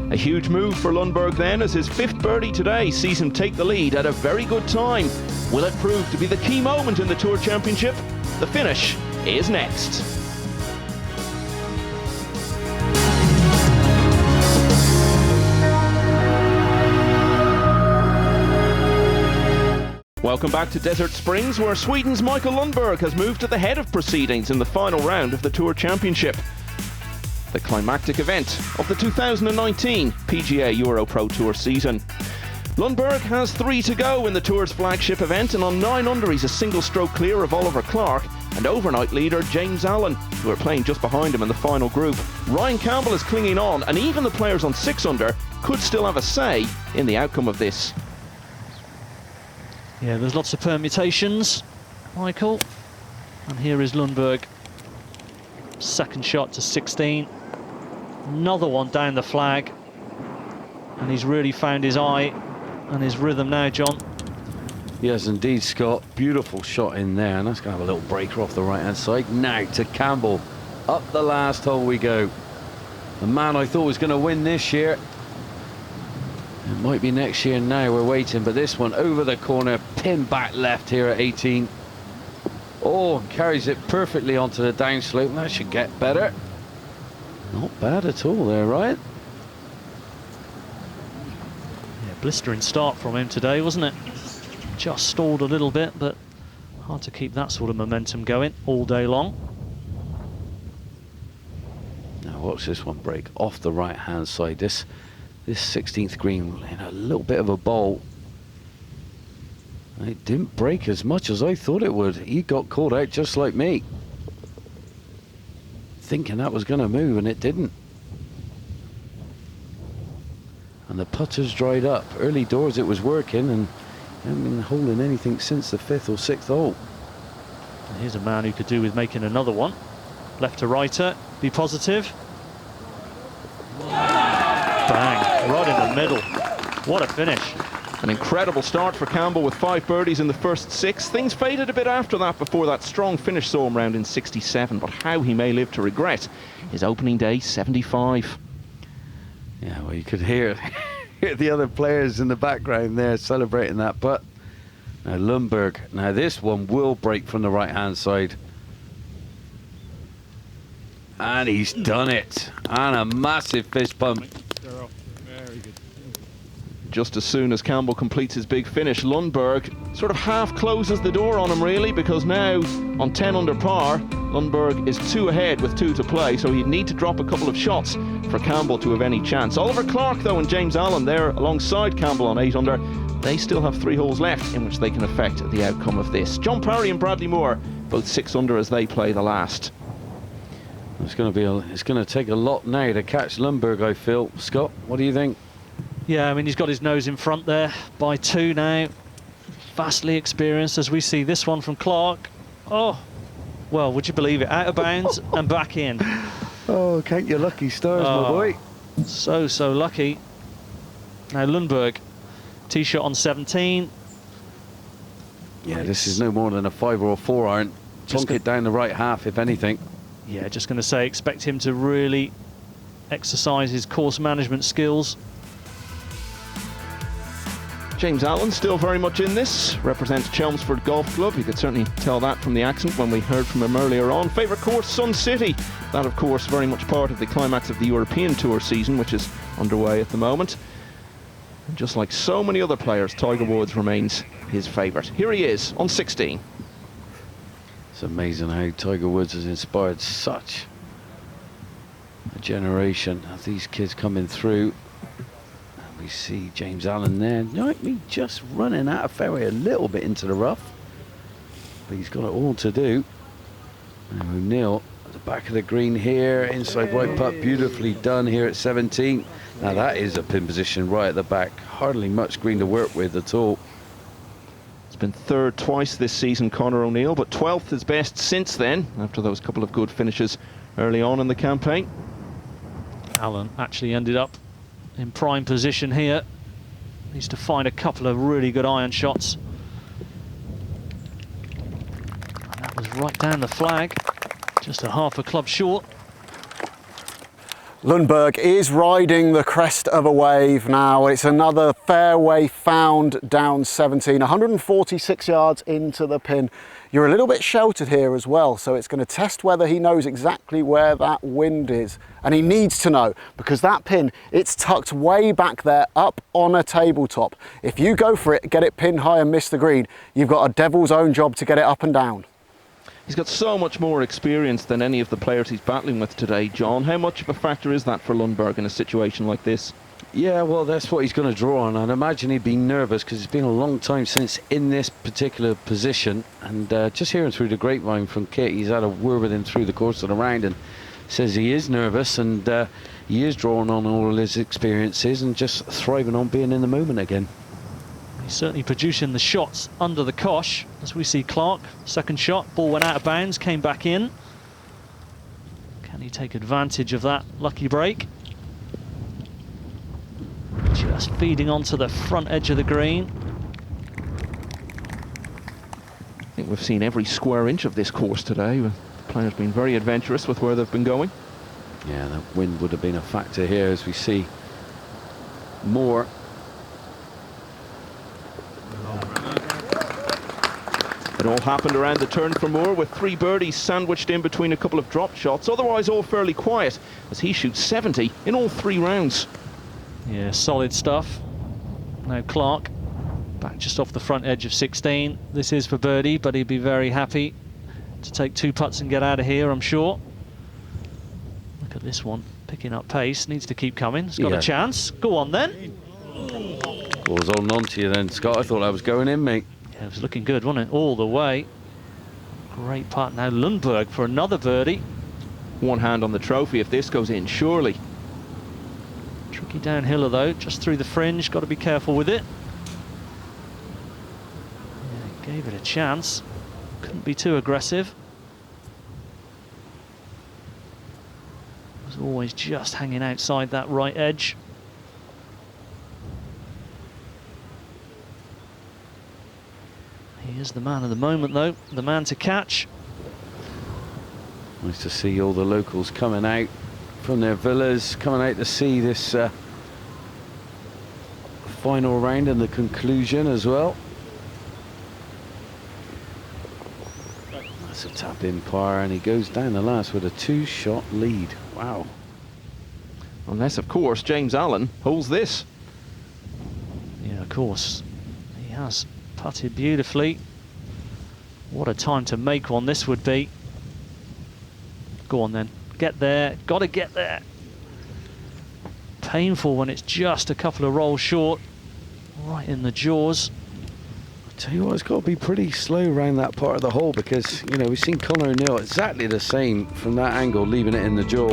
[SPEAKER 3] A huge move for Lundberg then, as his 5th birdie today sees him take the lead at a very good time. Will it prove to be the key moment in the Tour Championship? The finish is next. Welcome back to Desert Springs, where Sweden's Michael Lundberg has moved to the head of proceedings in the final round of the Tour Championship, the climactic event of the 2019 PGA EuroPro Tour season. Lundberg has 3 to go in the Tour's flagship event, and on 9 under he's a single stroke clear of Oliver Clark and overnight leader James Allen, who are playing just behind him in the final group. Ryan Campbell is clinging on, and even the players on 6 under could still have a say in the outcome of this.
[SPEAKER 4] Yeah, there's lots of permutations, Michael. And here is Lundberg. Second shot to 16. Another one down the flag. And he's really found his eye and his rhythm now, John.
[SPEAKER 2] Yes, indeed, Scott. Beautiful shot in there, and that's going to have a little breaker off the right-hand side. Now to Campbell. Up the last hole we go. The man I thought was going to win this year. It might be next year now, we're waiting, but this one over the corner, pin back left here at 18. Oh, carries it perfectly onto the downslope. That should get better. Not bad at all there, right?
[SPEAKER 4] Yeah, blistering start from him today, wasn't it? Just stalled a little bit, but hard to keep that sort of momentum going all day long.
[SPEAKER 2] Now watch this one break off the right-hand side. This 16th green in a little bit of a bowl. It didn't break as much as I thought it would. He got caught out just like me, thinking that was going to move, and it didn't. And the putter's dried up. Early doors it was working, and hasn't been holding anything since the 5th or 6th hole.
[SPEAKER 4] And here's a man who could do with making another one. Left to righter, be positive. Bang, right in the middle. What a finish.
[SPEAKER 3] An incredible start for Campbell with 5 birdies in the first 6. Things faded a bit after that before that strong finish saw him round in 67, but how he may live to regret his opening day 75.
[SPEAKER 2] Yeah, well, you could hear the other players in the background there celebrating that putt. Now Lundberg, now this one will break from the right-hand side. And he's done it. And a massive fist pump.
[SPEAKER 5] Very good.
[SPEAKER 3] Just as soon as Campbell completes his big finish, Lundberg sort of half closes the door on him really, because now on 10 under par, Lundberg is 2 ahead with 2 to play, so he'd need to drop a couple of shots for Campbell to have any chance. Oliver Clark though and James Allen there alongside Campbell on 8 under. They still have 3 holes left in which they can affect the outcome of this. John Parry and Bradley Moore both 6 under as they play the last.
[SPEAKER 2] It's going to take a lot now to catch Lundberg, I feel. Scott, what do you think?
[SPEAKER 4] Yeah, I mean, he's got his nose in front there by 2 now. Vastly experienced as we see this one from Clark. Oh, well, would you believe it? Out of bounds and back in.
[SPEAKER 2] Oh, count your lucky stars, my boy.
[SPEAKER 4] So lucky. Now Lundberg, tee shot on 17.
[SPEAKER 2] Yeah, this is no more than a 5 or a 4 iron. Plonk it down the right half, if anything.
[SPEAKER 4] Yeah, just going to say, expect him to really exercise his course management skills.
[SPEAKER 3] James Allen still very much in this, represents Chelmsford Golf Club. You could certainly tell that from the accent when we heard from him earlier on. Favourite course, Sun City. That, of course, very much part of the climax of the European Tour season, which is underway at the moment. And just like so many other players, Tiger Woods remains his favourite. Here he is on 16.
[SPEAKER 2] It's amazing how Tiger Woods has inspired such a generation of these kids coming through. We see James Allen there, like me, just running out of fairway a little bit into the rough, but he's got it all to do. And O'Neill at the back of the green here, inside right putt, beautifully done here at 17. Now that is a pin position right at the back, hardly much green to work with at all.
[SPEAKER 3] He's been 3rd twice this season, Conor O'Neill, but 12th his best since then, after those couple of good finishes early on in the campaign.
[SPEAKER 4] Allen actually ended up in prime position here. Needs to find a couple of really good iron shots. And that was right down the flag, just a half a club short.
[SPEAKER 1] Lundberg is riding the crest of a wave now. It's another fairway found down 17, 146 yards into the pin. You're a little bit sheltered here as well, so it's going to test whether he knows exactly where that wind is. And he needs to know, because that pin, it's tucked way back there up on a tabletop. If you go for it, get it pinned high and miss the green, you've got a devil's own job to get it up and down.
[SPEAKER 3] He's got so much more experience than any of the players he's battling with today, John. How much of a factor is that for Lundberg in a situation like this?
[SPEAKER 2] Yeah, well, that's what he's going to draw on. I'd imagine he'd be nervous because it's been a long time since in this particular position. And just hearing through the grapevine from Kit, he's had a word with him through the course of the round and says he is nervous and he is drawing on all his experiences and just thriving on being in the moment again.
[SPEAKER 4] He's certainly producing the shots under the cosh, as we see Clark. Second shot, ball went out of bounds, came back in. Can he take advantage of that lucky break? Just feeding onto the front edge of the green.
[SPEAKER 3] I think we've seen every square inch of this course today. The players been very adventurous with where they've been going.
[SPEAKER 2] Yeah, that wind would have been a factor here as we see more.
[SPEAKER 3] It all happened around the turn for Moore with 3 birdies sandwiched in between a couple of drop shots. Otherwise all fairly quiet as he shoots 70 in all 3 rounds.
[SPEAKER 4] Yeah, solid stuff. Now Clark back just off the front edge of 16. This is for birdie, but he'd be very happy to take 2 putts and get out of here, I'm sure. Look at this one, picking up pace, needs to keep coming. It's got a chance. Go on then.
[SPEAKER 2] Ball's holding on to you then, Scott. I thought I was going in, mate.
[SPEAKER 4] Yeah, it was looking good, wasn't it? All the way. Great putt. Now Lundberg for another birdie.
[SPEAKER 3] One hand on the trophy if this goes in, surely.
[SPEAKER 4] Tricky downhiller though, just through the fringe, got to be careful with it. Yeah, gave it a chance. Couldn't be too aggressive. Was always just hanging outside that right edge. He is the man of the moment though, the man to catch.
[SPEAKER 2] Nice to see all the locals coming out from their villas, coming out to see this final round and the conclusion as well. That's a tap in par and he goes down the last with a 2-shot lead. Wow.
[SPEAKER 3] Unless, of course, James Allen holds this.
[SPEAKER 4] Yeah, of course. He has putted beautifully. What a time to make one this would be. Go on then. Get there. Got to get there. Painful when it's just a couple of rolls short. Right in the jaws.
[SPEAKER 2] I tell you what, it's got to be pretty slow around that part of the hole because, you know, we've seen Conor O'neill exactly the same from that angle, leaving it in the jaw.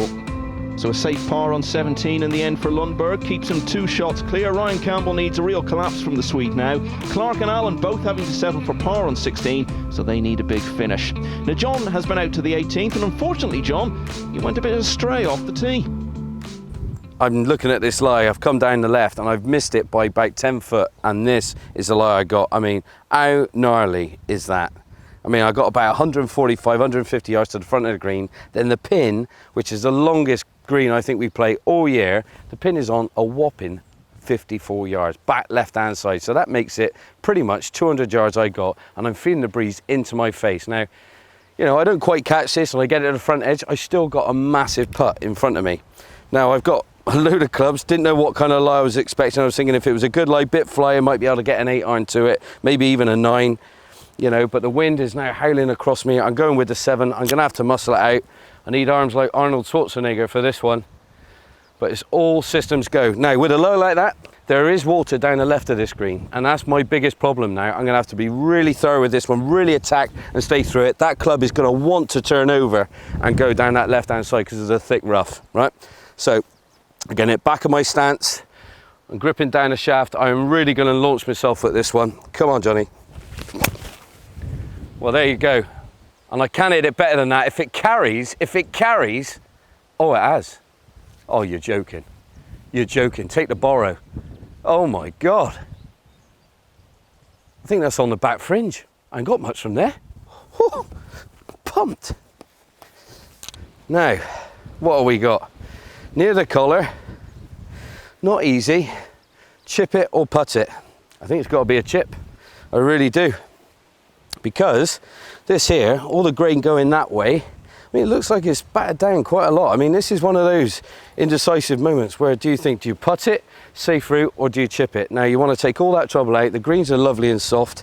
[SPEAKER 3] So a safe par on 17 in the end for Lundberg, keeps him 2 shots clear. Ryan Campbell needs a real collapse from the Swede now. Clark and Allen both having to settle for par on 16, so they need a big finish. Now John has been out to the 18th, and unfortunately, John, you went a bit astray off the tee.
[SPEAKER 2] I'm looking at this lie, I've come down the left and I've missed it by about 10 foot, and this is the lie I got. I mean, how gnarly is that? I mean, I got about 145, 150 yards to the front of the green, then the pin, which is the longest green I think we play all year, the pin is on a whopping 54 yards, back left-hand side. So that makes it pretty much 200 yards I got, and I'm feeling the breeze into my face. Now, you know, I don't quite catch this and I get it to the front edge, I still got a massive putt in front of me. Now, I've got a load of clubs, didn't know what kind of lie I was expecting. I was thinking if it was a good lie, bit fly, I might be able to get an 8 iron to it, maybe even a 9. You know, but the wind is now howling across me. I'm going with the 7. I'm gonna have to muscle it out. I need arms like Arnold Schwarzenegger for this one. But it's all systems go. Now, with a low like that, there is water down the left of this green, and that's my biggest problem now. I'm gonna have to be really thorough with this one, really attack and stay through it. That club is gonna want to turn over and go down that left-hand side because there's a thick rough, right? So, again, at back of my stance, I'm gripping down the shaft. I'm really gonna launch myself at this one. Come on, Johnny. Well, there you go. And I can hit it better than that. If it carries, oh, it has. Oh, you're joking. You're joking. Take the borrow. Oh my God. I think that's on the back fringe. I ain't got much from there. Whew. Pumped. Now, what have we got? Near the collar. Not easy. Chip it or putt it. I think it's got to be a chip. I really do. Because this here, all the grain going that way, I mean, it looks like it's battered down quite a lot. I mean, this is one of those indecisive moments where do you putt it, safe route, or do you chip it? Now, you want to take all that trouble out. The greens are lovely and soft.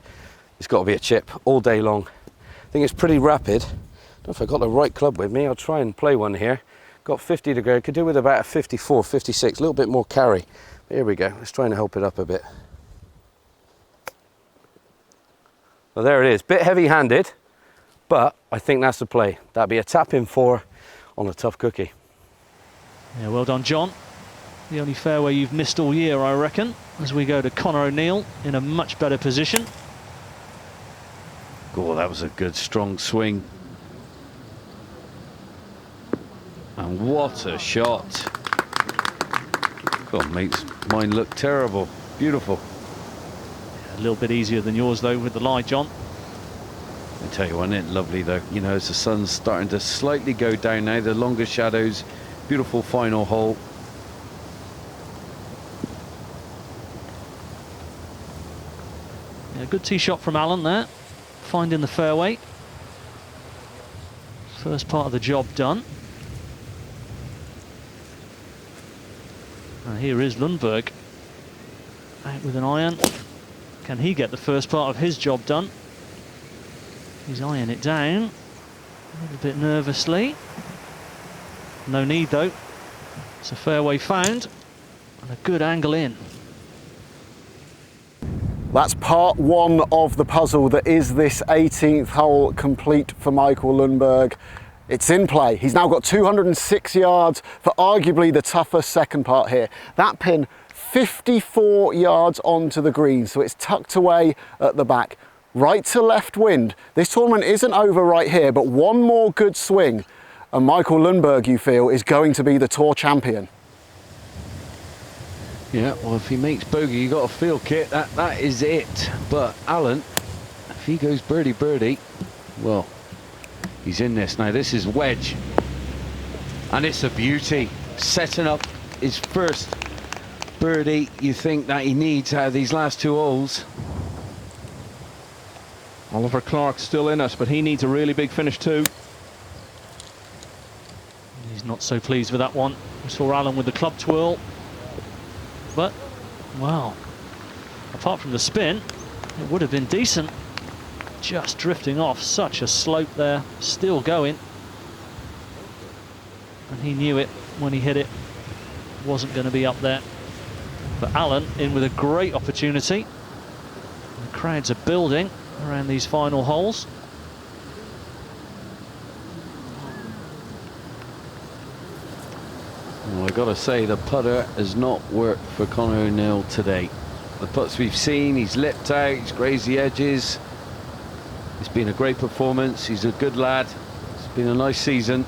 [SPEAKER 2] It's got to be a chip all day long. I think it's pretty rapid. I don't know if I've got the right club with me. I'll try and play one here. Got 50 to go. Could do with about a 54, 56, a little bit more carry. Here we go. Let's try and help it up a bit. Well, there it is. Bit heavy-handed, but I think that's the play. That'd be a tap-in 4 on a tough cookie.
[SPEAKER 4] Yeah, well done, John. The only fairway you've missed all year, I reckon, as we go to Conor O'Neill in a much better position.
[SPEAKER 2] Oh, that was a good, strong swing. And what a shot. God, makes mine look terrible. Beautiful.
[SPEAKER 4] A little bit easier than yours, though, with the lie, John.
[SPEAKER 2] I tell you what, isn't it lovely, though? You know, as the sun's starting to slightly go down now, the longer shadows, beautiful final hole.
[SPEAKER 4] Yeah, good tee shot from Alan there, finding the fairway. First part of the job done. And here is Lundberg, out with an iron. Can he get the first part of his job done? He's eyeing it down, a little bit nervously. No need though. It's a fairway found, and a good angle in.
[SPEAKER 1] That's part 1 of the puzzle that is this 18th hole complete for Michael Lundberg. It's in play. He's now got 206 yards for arguably the tougher second part here. That pin 54 yards onto the green, so it's tucked away at the back. Right to left wind. This tournament isn't over right here, but one more good swing and Michael Lundberg, you feel, is going to be the tour champion.
[SPEAKER 2] Yeah, well, if he makes bogey, you got to feel, Kit, that is it. But Alan, if he goes birdie, well, he's in this. Now, this is wedge. And it's a beauty. Setting up his first birdie you think that he needs out of these last 2 holes.
[SPEAKER 3] Oliver Clark's still in it, but he needs a really big finish too.
[SPEAKER 4] He's not so pleased with that one. We saw Alan with the club twirl. But, wow, apart from the spin, it would have been decent. Just drifting off, such a slope there, still going. And he knew it when he hit it. Wasn't going to be up there. But Alan in with a great opportunity. The crowds are building around these final holes.
[SPEAKER 2] Well, I've got to say, the putter has not worked for Conor O'Neill today. The putts we've seen, he's lipped out, he's grazed the edges. It's been a great performance. He's a good lad. It's been a nice season.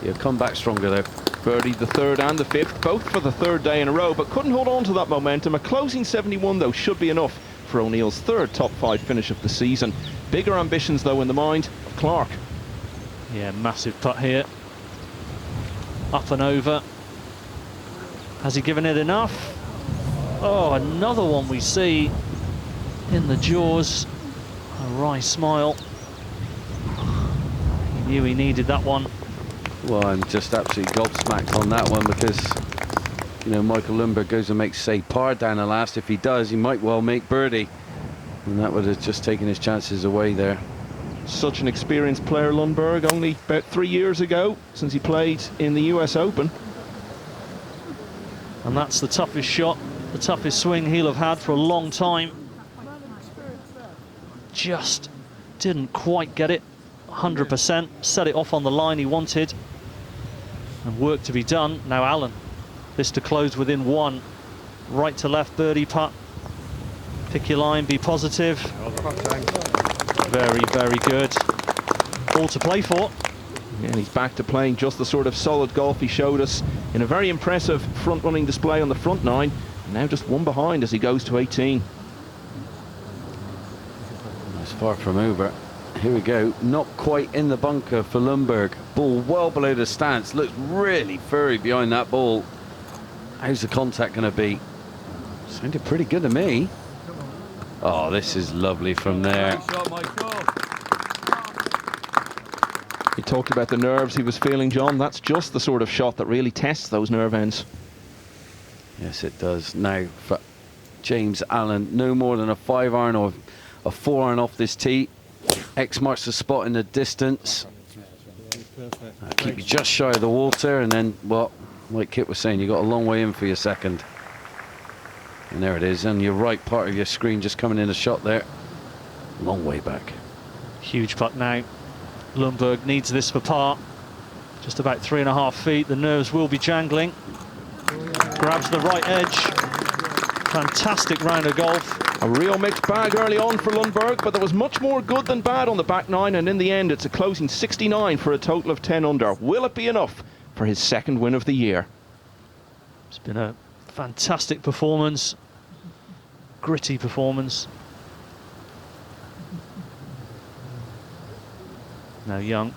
[SPEAKER 2] He'll come back stronger, though.
[SPEAKER 3] Birdied the 3rd and the 5th, both for the 3rd day in a row, but couldn't hold on to that momentum. A closing 71, though, should be enough for O'Neill's 3rd top 5 finish of the season. Bigger ambitions, though, in the mind of Clark.
[SPEAKER 4] Yeah, massive putt here. Up and over. Has he given it enough? Oh, another one we see in the jaws. A wry smile. He knew he needed that one.
[SPEAKER 2] Well, I'm just absolutely gobsmacked on that one because, you know, Michael Lundberg goes and makes, say, par down the last. If he does, he might well make birdie. And that would have just taken his chances away there.
[SPEAKER 3] Such an experienced player, Lundberg, only about 3 years ago since he played in the US Open.
[SPEAKER 4] And that's the toughest shot, the toughest swing he'll have had for a long time. Just didn't quite get it 100%, set it off on the line he wanted, and work to be done. Now Alan, this to close within 1. Right to left birdie putt. Pick your line, be positive. Very, very good. All to play for.
[SPEAKER 3] Yeah, and he's back to playing just the sort of solid golf he showed us in a very impressive front-running display on the front 9. And now just 1 behind as he goes to 18.
[SPEAKER 2] It's far from over. Here we go. Not quite in the bunker for Lundberg. Ball well below the stance. Looks really furry behind that ball. How's the contact going to be? Sounded pretty good to me. Oh, this is lovely from there.
[SPEAKER 3] He talked about the nerves he was feeling, John. That's just the sort of shot that really tests those nerve ends.
[SPEAKER 2] Yes, it does. Now, for James Allen, no more than a 5-iron or a 4-iron off this tee. X marks the spot in the distance. Keep you just shy of the water, and then, well, like Kit was saying, you got a long way in for your second. And there it is, and your right part of your screen just coming in a shot there. Long way back.
[SPEAKER 4] Huge putt now. Lundberg needs this for par. Just about 3.5 feet. The nerves will be jangling. Grabs the right edge. Fantastic round of golf.
[SPEAKER 3] A real mixed bag early on for Lundberg, but there was much more good than bad on the back nine, and in the end it's a closing 69 for a total of 10 under. Will it be enough for his second win of the year?
[SPEAKER 4] It's been a fantastic performance. Gritty performance. Now Young.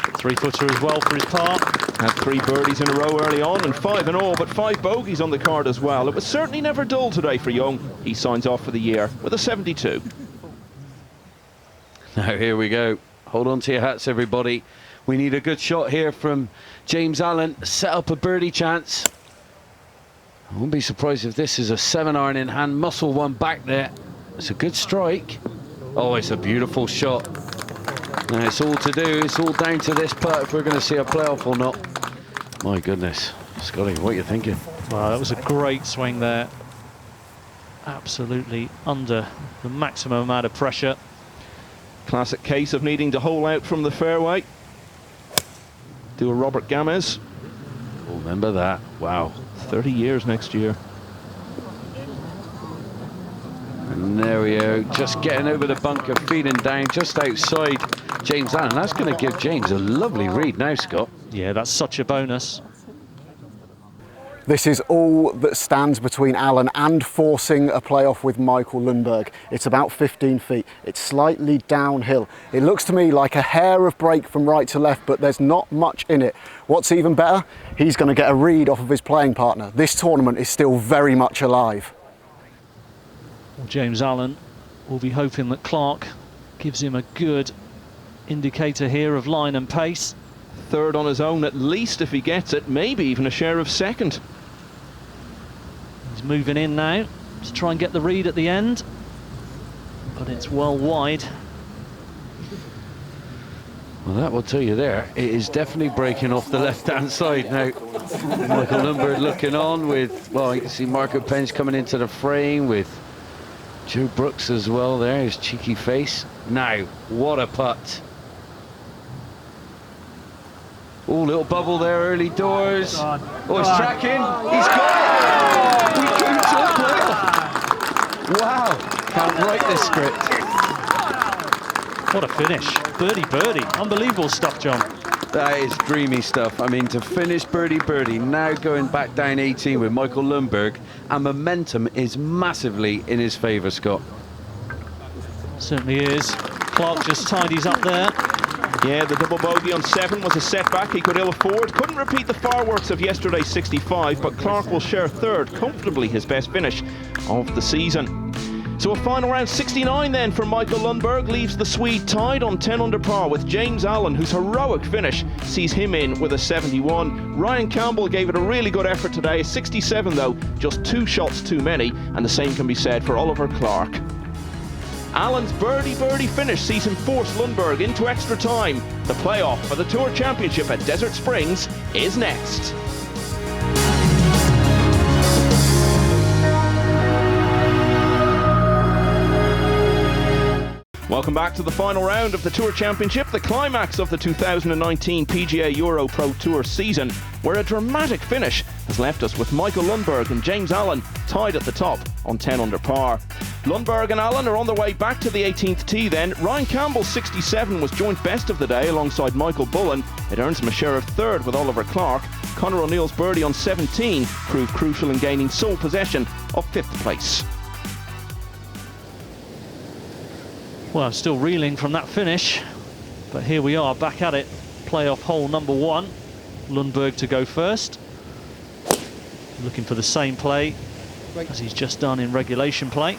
[SPEAKER 4] 3-footer as well for his par.
[SPEAKER 3] Had 3 birdies in a row early on and 5 in all, but 5 bogeys on the card as well. It was certainly never dull today for Young. He signs off for the year with a 72.
[SPEAKER 2] Now here we go. Hold on to your hats, everybody. We need a good shot here from James Allen. Set up a birdie chance. I wouldn't be surprised if this is a 7-iron in hand. Muscle one back there. It's a good strike. Oh, it's a beautiful shot. Now it's all to do. It's all down to this putt if we're going to see a playoff or not. My goodness. Scotty, what are you thinking?
[SPEAKER 4] Wow, that was a great swing there. Absolutely under the maximum amount of pressure.
[SPEAKER 3] Classic case of needing to hole out from the fairway. Do a Robert Gamez.
[SPEAKER 2] Oh, remember that. Wow.
[SPEAKER 3] 30 years next year.
[SPEAKER 2] And there we go. Just getting over the bunker, feeding down just outside James Allen. That's going to give James a lovely read now, Scott.
[SPEAKER 4] Yeah, that's such a bonus.
[SPEAKER 1] This is all that stands between Allen and forcing a playoff with Michael Lundberg. It's about 15 feet. It's slightly downhill. It looks to me like a hair of break from right to left, but there's not much in it. What's even better, he's going to get a read off of his playing partner. This tournament is still very much alive.
[SPEAKER 4] Well, James Allen will be hoping that Clark gives him a good indicator here of line and pace.
[SPEAKER 3] Third on his own at least if he gets it, maybe even a share of second.
[SPEAKER 4] He's moving in now to try and get the read at the end, but it's well wide.
[SPEAKER 2] Well, that will tell you there. It is definitely breaking off the left-hand side now. Michael Lundberg looking on with, well, you can see Marco Penge coming into the frame with Joe Brooks as well there, his cheeky face. Now, what a putt. Oh, little bubble there, early doors. Oh, he's tracking. He's got it. We came to a playoff. Wow. Can't write this script.
[SPEAKER 4] What a finish. Birdie, birdie. Unbelievable stuff, John.
[SPEAKER 2] That is dreamy stuff. I mean, to finish birdie, now going back down 18 with Michael Lundberg, and momentum is massively in his favour, Scott.
[SPEAKER 4] Certainly is. Clark just tidies up there.
[SPEAKER 3] Yeah, the double bogey on 7 was a setback he could ill afford. Couldn't repeat the fireworks of yesterday's 65, but Clark will share third, comfortably his best finish of the season. So a final round 69 then for Michael Lundberg leaves the Swede tied on 10 under par with James Allen, whose heroic finish sees him in with a 71. Ryan Campbell gave it a really good effort today, a 67 though, just 2 shots too many, and the same can be said for Oliver Clark. Allen's birdie finish sees him force Lundberg into extra time. The playoff for the Tour Championship at Desert Springs is next. Welcome back to the final round of the Tour Championship, the climax of the 2019 PGA EuroPro Tour season, where a dramatic finish has left us with Michael Lundberg and James Allen tied at the top on 10 under par. Lundberg and Allen are on their way back to the 18th tee then. Ryan Campbell's 67 was joint best of the day alongside Michael Bullen. It earns him a share of third with Oliver Clark. Conor O'Neill's birdie on 17 proved crucial in gaining sole possession of 5th place.
[SPEAKER 4] Well, I'm still reeling from that finish, but here we are back at it. Playoff hole number 1. Lundberg to go first. Looking for the same play as he's just done in regulation play.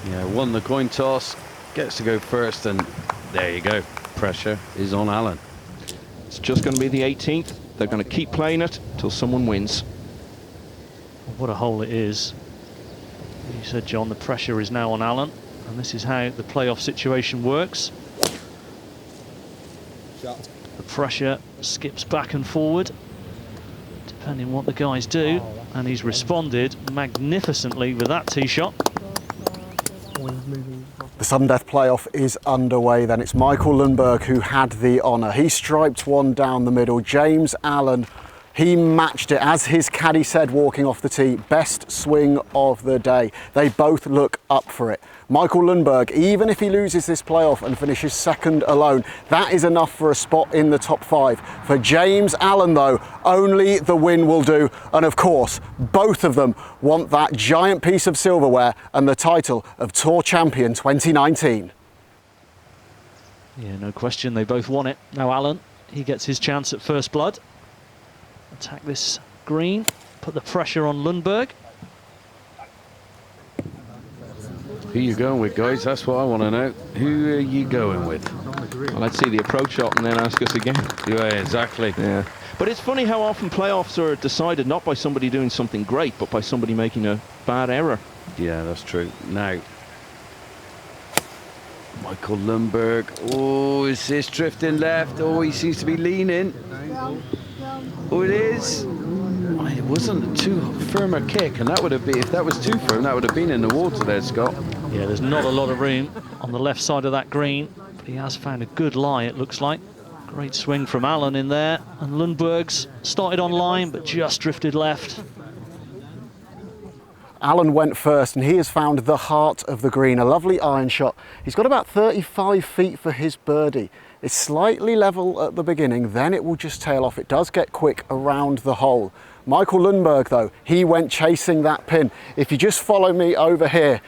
[SPEAKER 2] Yeah, won the coin toss, gets to go first, and there you go. Pressure is on Allen.
[SPEAKER 3] It's just going to be the 18th. They're going to keep playing it till someone wins.
[SPEAKER 4] What a hole it is. You said, John, the pressure is now on Allen, and this is how the playoff situation works. The pressure skips back and forward. depending what the guys do. And he's responded magnificently with that tee shot.
[SPEAKER 1] The sudden death playoff is underway then. It's Michael Lundberg who had the honour. He striped one down the middle. James Allen, he matched it, as his caddy said walking off the tee, best swing of the day. They both look up for it. Michael Lundberg, even if he loses this playoff and finishes second alone, that is enough for a spot in the top 5. For James Allen though, only the win will do. And of course, both of them want that giant piece of silverware and the title of Tour Champion 2019.
[SPEAKER 4] Yeah, no question, they both want it. Now Allen, he gets his chance at first blood. Attack this green, put the pressure on Lundberg.
[SPEAKER 2] Who you going with, guys? That's what I want to know. Who are you going with?
[SPEAKER 3] Well, let's see the approach shot and then ask us again.
[SPEAKER 2] Yeah, exactly.
[SPEAKER 3] Yeah. But it's funny how often playoffs are decided not by somebody doing something great, but by somebody making a bad error.
[SPEAKER 2] Yeah, that's true. Now, Michael Lundberg. Oh, is this drifting left? Oh, he seems to be leaning. Oh, it is. Oh, it wasn't too firm a kick, and that would have been, if that was too firm, that would have been in the water there, Scott.
[SPEAKER 4] Yeah, there's not a lot of room on the left side of that green, but he has found a good lie, it looks like. Great swing from Allen in there, and Lundberg's started on line, but just drifted left.
[SPEAKER 1] Allen went first and he has found the heart of the green, a lovely iron shot. He's got about 35 feet for his birdie. It's slightly level at the beginning, then it will just tail off. It does get quick around the hole. Michael Lundberg though, he went chasing that pin. If you just follow me over here,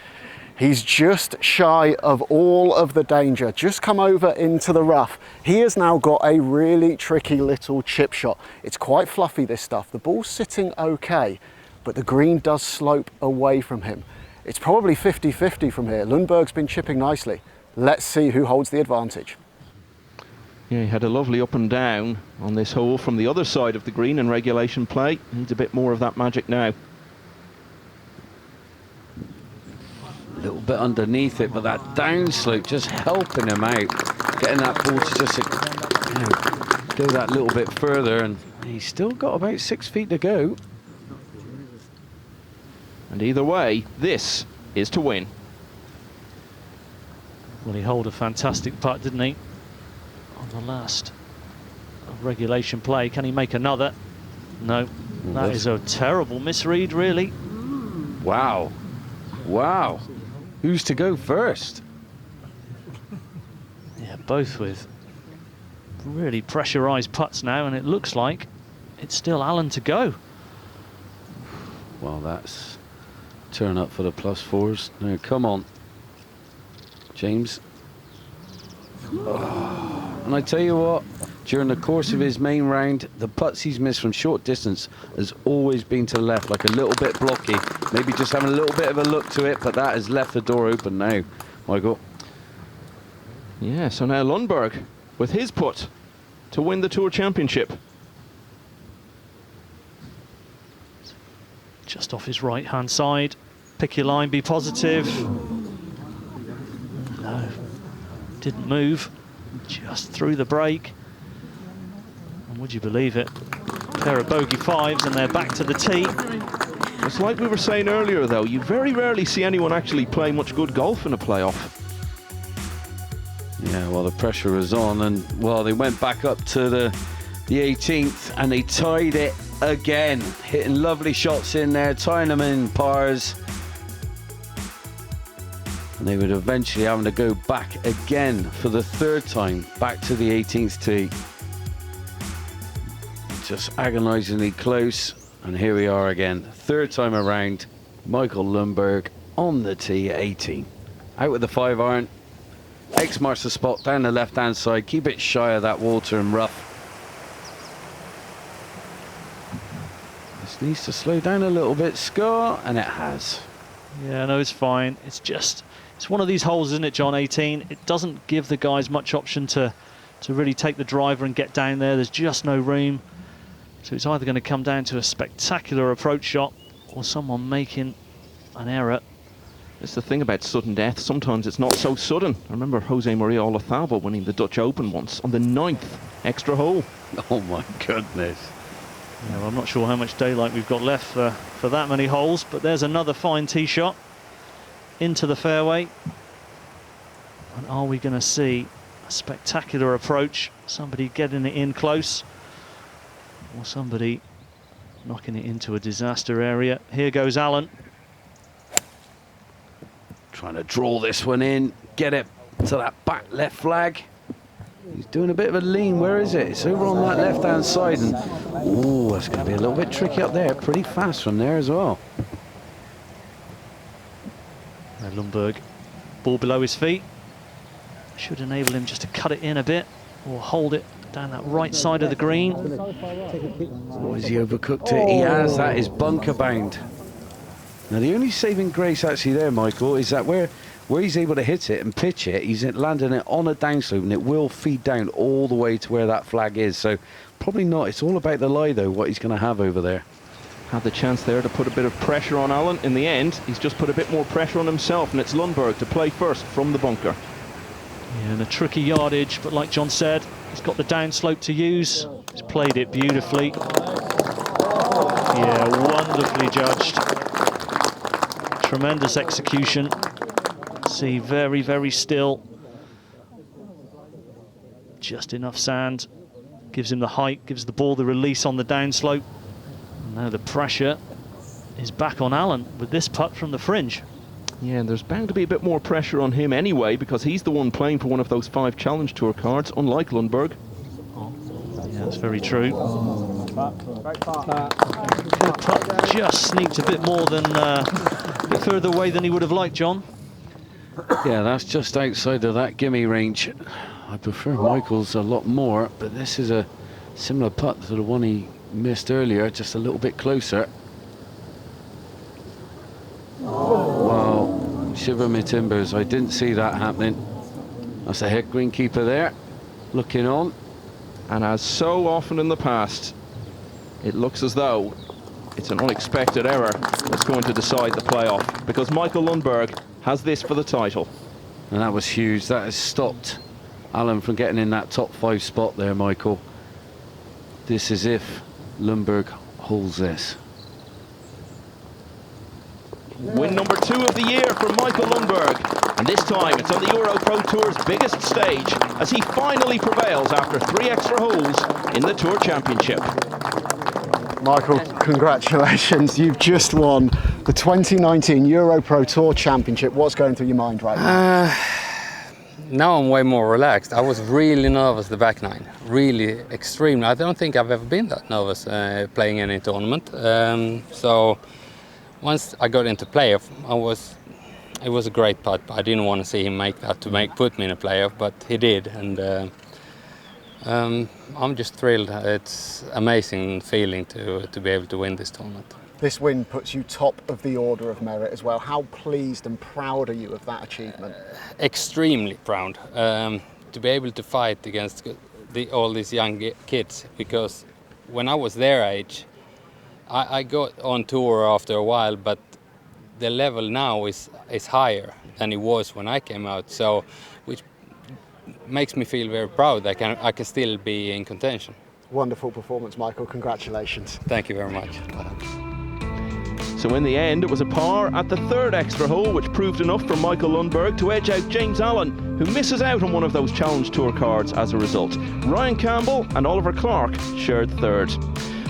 [SPEAKER 1] he's just shy of all of the danger. Just come over into the rough. He has now got a really tricky little chip shot. It's quite fluffy, this stuff. The ball's sitting okay, but the green does slope away from him. It's probably 50-50 from here. Lundberg's been chipping nicely. Let's see who holds the advantage.
[SPEAKER 3] Yeah, he had a lovely up and down on this hole from the other side of the green in regulation play. Needs a bit more of that magic now.
[SPEAKER 2] A little bit underneath it, but that downslope just helping him out, getting that ball to just go that little bit further, and he's still got about 6 feet to go.
[SPEAKER 3] And either way, this is to win.
[SPEAKER 4] Well, he holed a fantastic putt, didn't he? On the last regulation play. Can he make another? No. That is a terrible misread, really.
[SPEAKER 2] Wow. Wow. Who's to go first?
[SPEAKER 4] Yeah, both with really pressurised putts now, and it looks like it's still Allen to go.
[SPEAKER 2] Well, that's turn up for the +4s. No, come on, James. Oh. And I tell you what, during the course of his main round, the putts he's missed from short distance has always been to the left, like a little bit blocky. Maybe just having a little bit of a look to it, but that has left the door open now, Michael.
[SPEAKER 3] Yeah, so now Lundberg with his putt to win the Tour Championship.
[SPEAKER 4] Just off his right-hand side. Pick your line, be positive. No, didn't move. Just through the break. And would you believe it? Pair of bogey 5s and they're back to the tee.
[SPEAKER 3] It's like we were saying earlier though, you very rarely see anyone actually play much good golf in a playoff.
[SPEAKER 2] Yeah, well, the pressure was on, and well, they went back up to the 18th and they tied it again, hitting lovely shots in there, tying them in pars. And they would eventually having to go back again for the 3rd time, back to the 18th tee. Just agonisingly close, and here we are again, 3rd time around. Michael Lundberg on the tee at 18. Out with the 5-iron. X marks the spot down the left-hand side. Keep it shy of that water and rough. This needs to slow down a little bit, Scott, and it has.
[SPEAKER 4] Yeah, no, it's fine. It's just, it's one of these holes, isn't it, John, 18? It doesn't give the guys much option to really take the driver and get down there. There's just no room. So it's either going to come down to a spectacular approach shot or someone making an error.
[SPEAKER 3] It's the thing about sudden death. Sometimes it's not so sudden. I remember Jose Maria Olazabal winning the Dutch Open once on the 9th extra hole.
[SPEAKER 2] Oh my goodness.
[SPEAKER 4] Yeah, well, I'm not sure how much daylight we've got left for that many holes, but there's another fine tee shot into the fairway. And are we going to see a spectacular approach? Somebody getting it in close, or somebody knocking it into a disaster area? Here goes Allen.
[SPEAKER 2] Trying to draw this one in, get it to that back left flag. He's doing a bit of a lean. Where is it? It's over on that left-hand side. And oh, that's going to be a little bit tricky up there. Pretty fast from there as well.
[SPEAKER 4] Now Lundberg, ball below his feet. Should enable him just to cut it in a bit, or hold it down that right side of the green.
[SPEAKER 2] Oh, has he overcooked it? He has. That is bunker bound. Now the only saving grace actually there, Michael, is that where he's able to hit it and pitch it, he's landing it on a downslope, and it will feed down all the way to where that flag is. So probably not. It's all about the lie though, what he's going to have over there.
[SPEAKER 3] Had the chance there to put a bit of pressure on Allen. In the end, he's just put a bit more pressure on himself, and it's Lundberg to play first from the bunker.
[SPEAKER 4] Yeah, and a tricky yardage, but like John said, he's got the downslope to use. He's played it beautifully. Yeah, wonderfully judged. Tremendous execution. See, very, very still. Just enough sand. Gives him the height, gives the ball the release on the downslope. And now the pressure is back on Allen with this putt from the fringe.
[SPEAKER 3] Yeah, and there's bound to be a bit more pressure on him anyway, because he's the one playing for one of those 5 Challenge Tour cards, unlike Lundberg.
[SPEAKER 4] Yeah, that's very true. Putt just sneaked a bit more than, a bit further away than he would have liked, John.
[SPEAKER 2] Yeah, that's just outside of that gimme range. I prefer Michael's a lot more, but this is a similar putt to the one he missed earlier, just a little bit closer. Wow, shiver me timbers, I didn't see that happening. That's a head greenkeeper there, looking on.
[SPEAKER 3] And as so often in the past, it looks as though it's an unexpected error that's going to decide the playoff, because Michael Lundberg has this for the title.
[SPEAKER 2] And that was huge. That has stopped Allen from getting in that top 5 spot there, Michael. This is if Lundberg holds this.
[SPEAKER 3] Win number 2 of the year from Michael Lundberg. And this time it's on the EuroPro Tour's biggest stage, as he finally prevails after 3 extra holes in the Tour Championship.
[SPEAKER 1] Michael, congratulations. You've just won the 2019 EuroPro Tour Championship. What's going through your mind right now?
[SPEAKER 7] Now I'm way more relaxed. I was really nervous the back 9, really extremely. I don't think I've ever been that nervous playing any tournament. So once I got into playoff, it was a great putt. I didn't want to see him make that to put me in a playoff, but he did, and I'm just thrilled. It's amazing feeling to be able to win this tournament.
[SPEAKER 1] This win puts you top of the order of merit as well. How pleased and proud are you of that achievement?
[SPEAKER 7] Extremely proud to be able to fight against all these young kids, because when I was their age, I got on tour after a while, but the level now is higher than it was when I came out, so which makes me feel very proud that I can still be in contention.
[SPEAKER 1] Wonderful performance, Michael. Congratulations.
[SPEAKER 7] Thank you very much.
[SPEAKER 3] So in the end, it was a par at the 3rd extra hole, which proved enough for Michael Lundberg to edge out James Allen, who misses out on one of those Challenge Tour cards as a result. Ryan Campbell and Oliver Clark shared 3rd.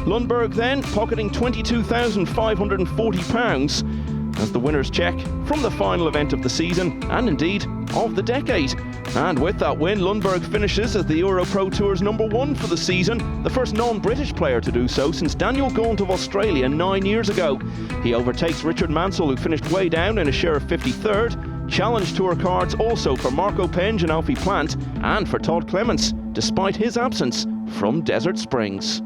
[SPEAKER 3] Lundberg then pocketing £22,540 as the winner's cheque from the final event of the season, and indeed of the decade. And with that win, Lundberg finishes as the EuroPro Tour's #1 for the season, the first non-British player to do so since Daniel Gaunt of Australia 9 years ago. He overtakes Richard Mansell, who finished way down in a share of 53rd. Challenge Tour cards also for Marco Penge and Alfie Plant, and for Todd Clements, despite his absence from Desert Springs.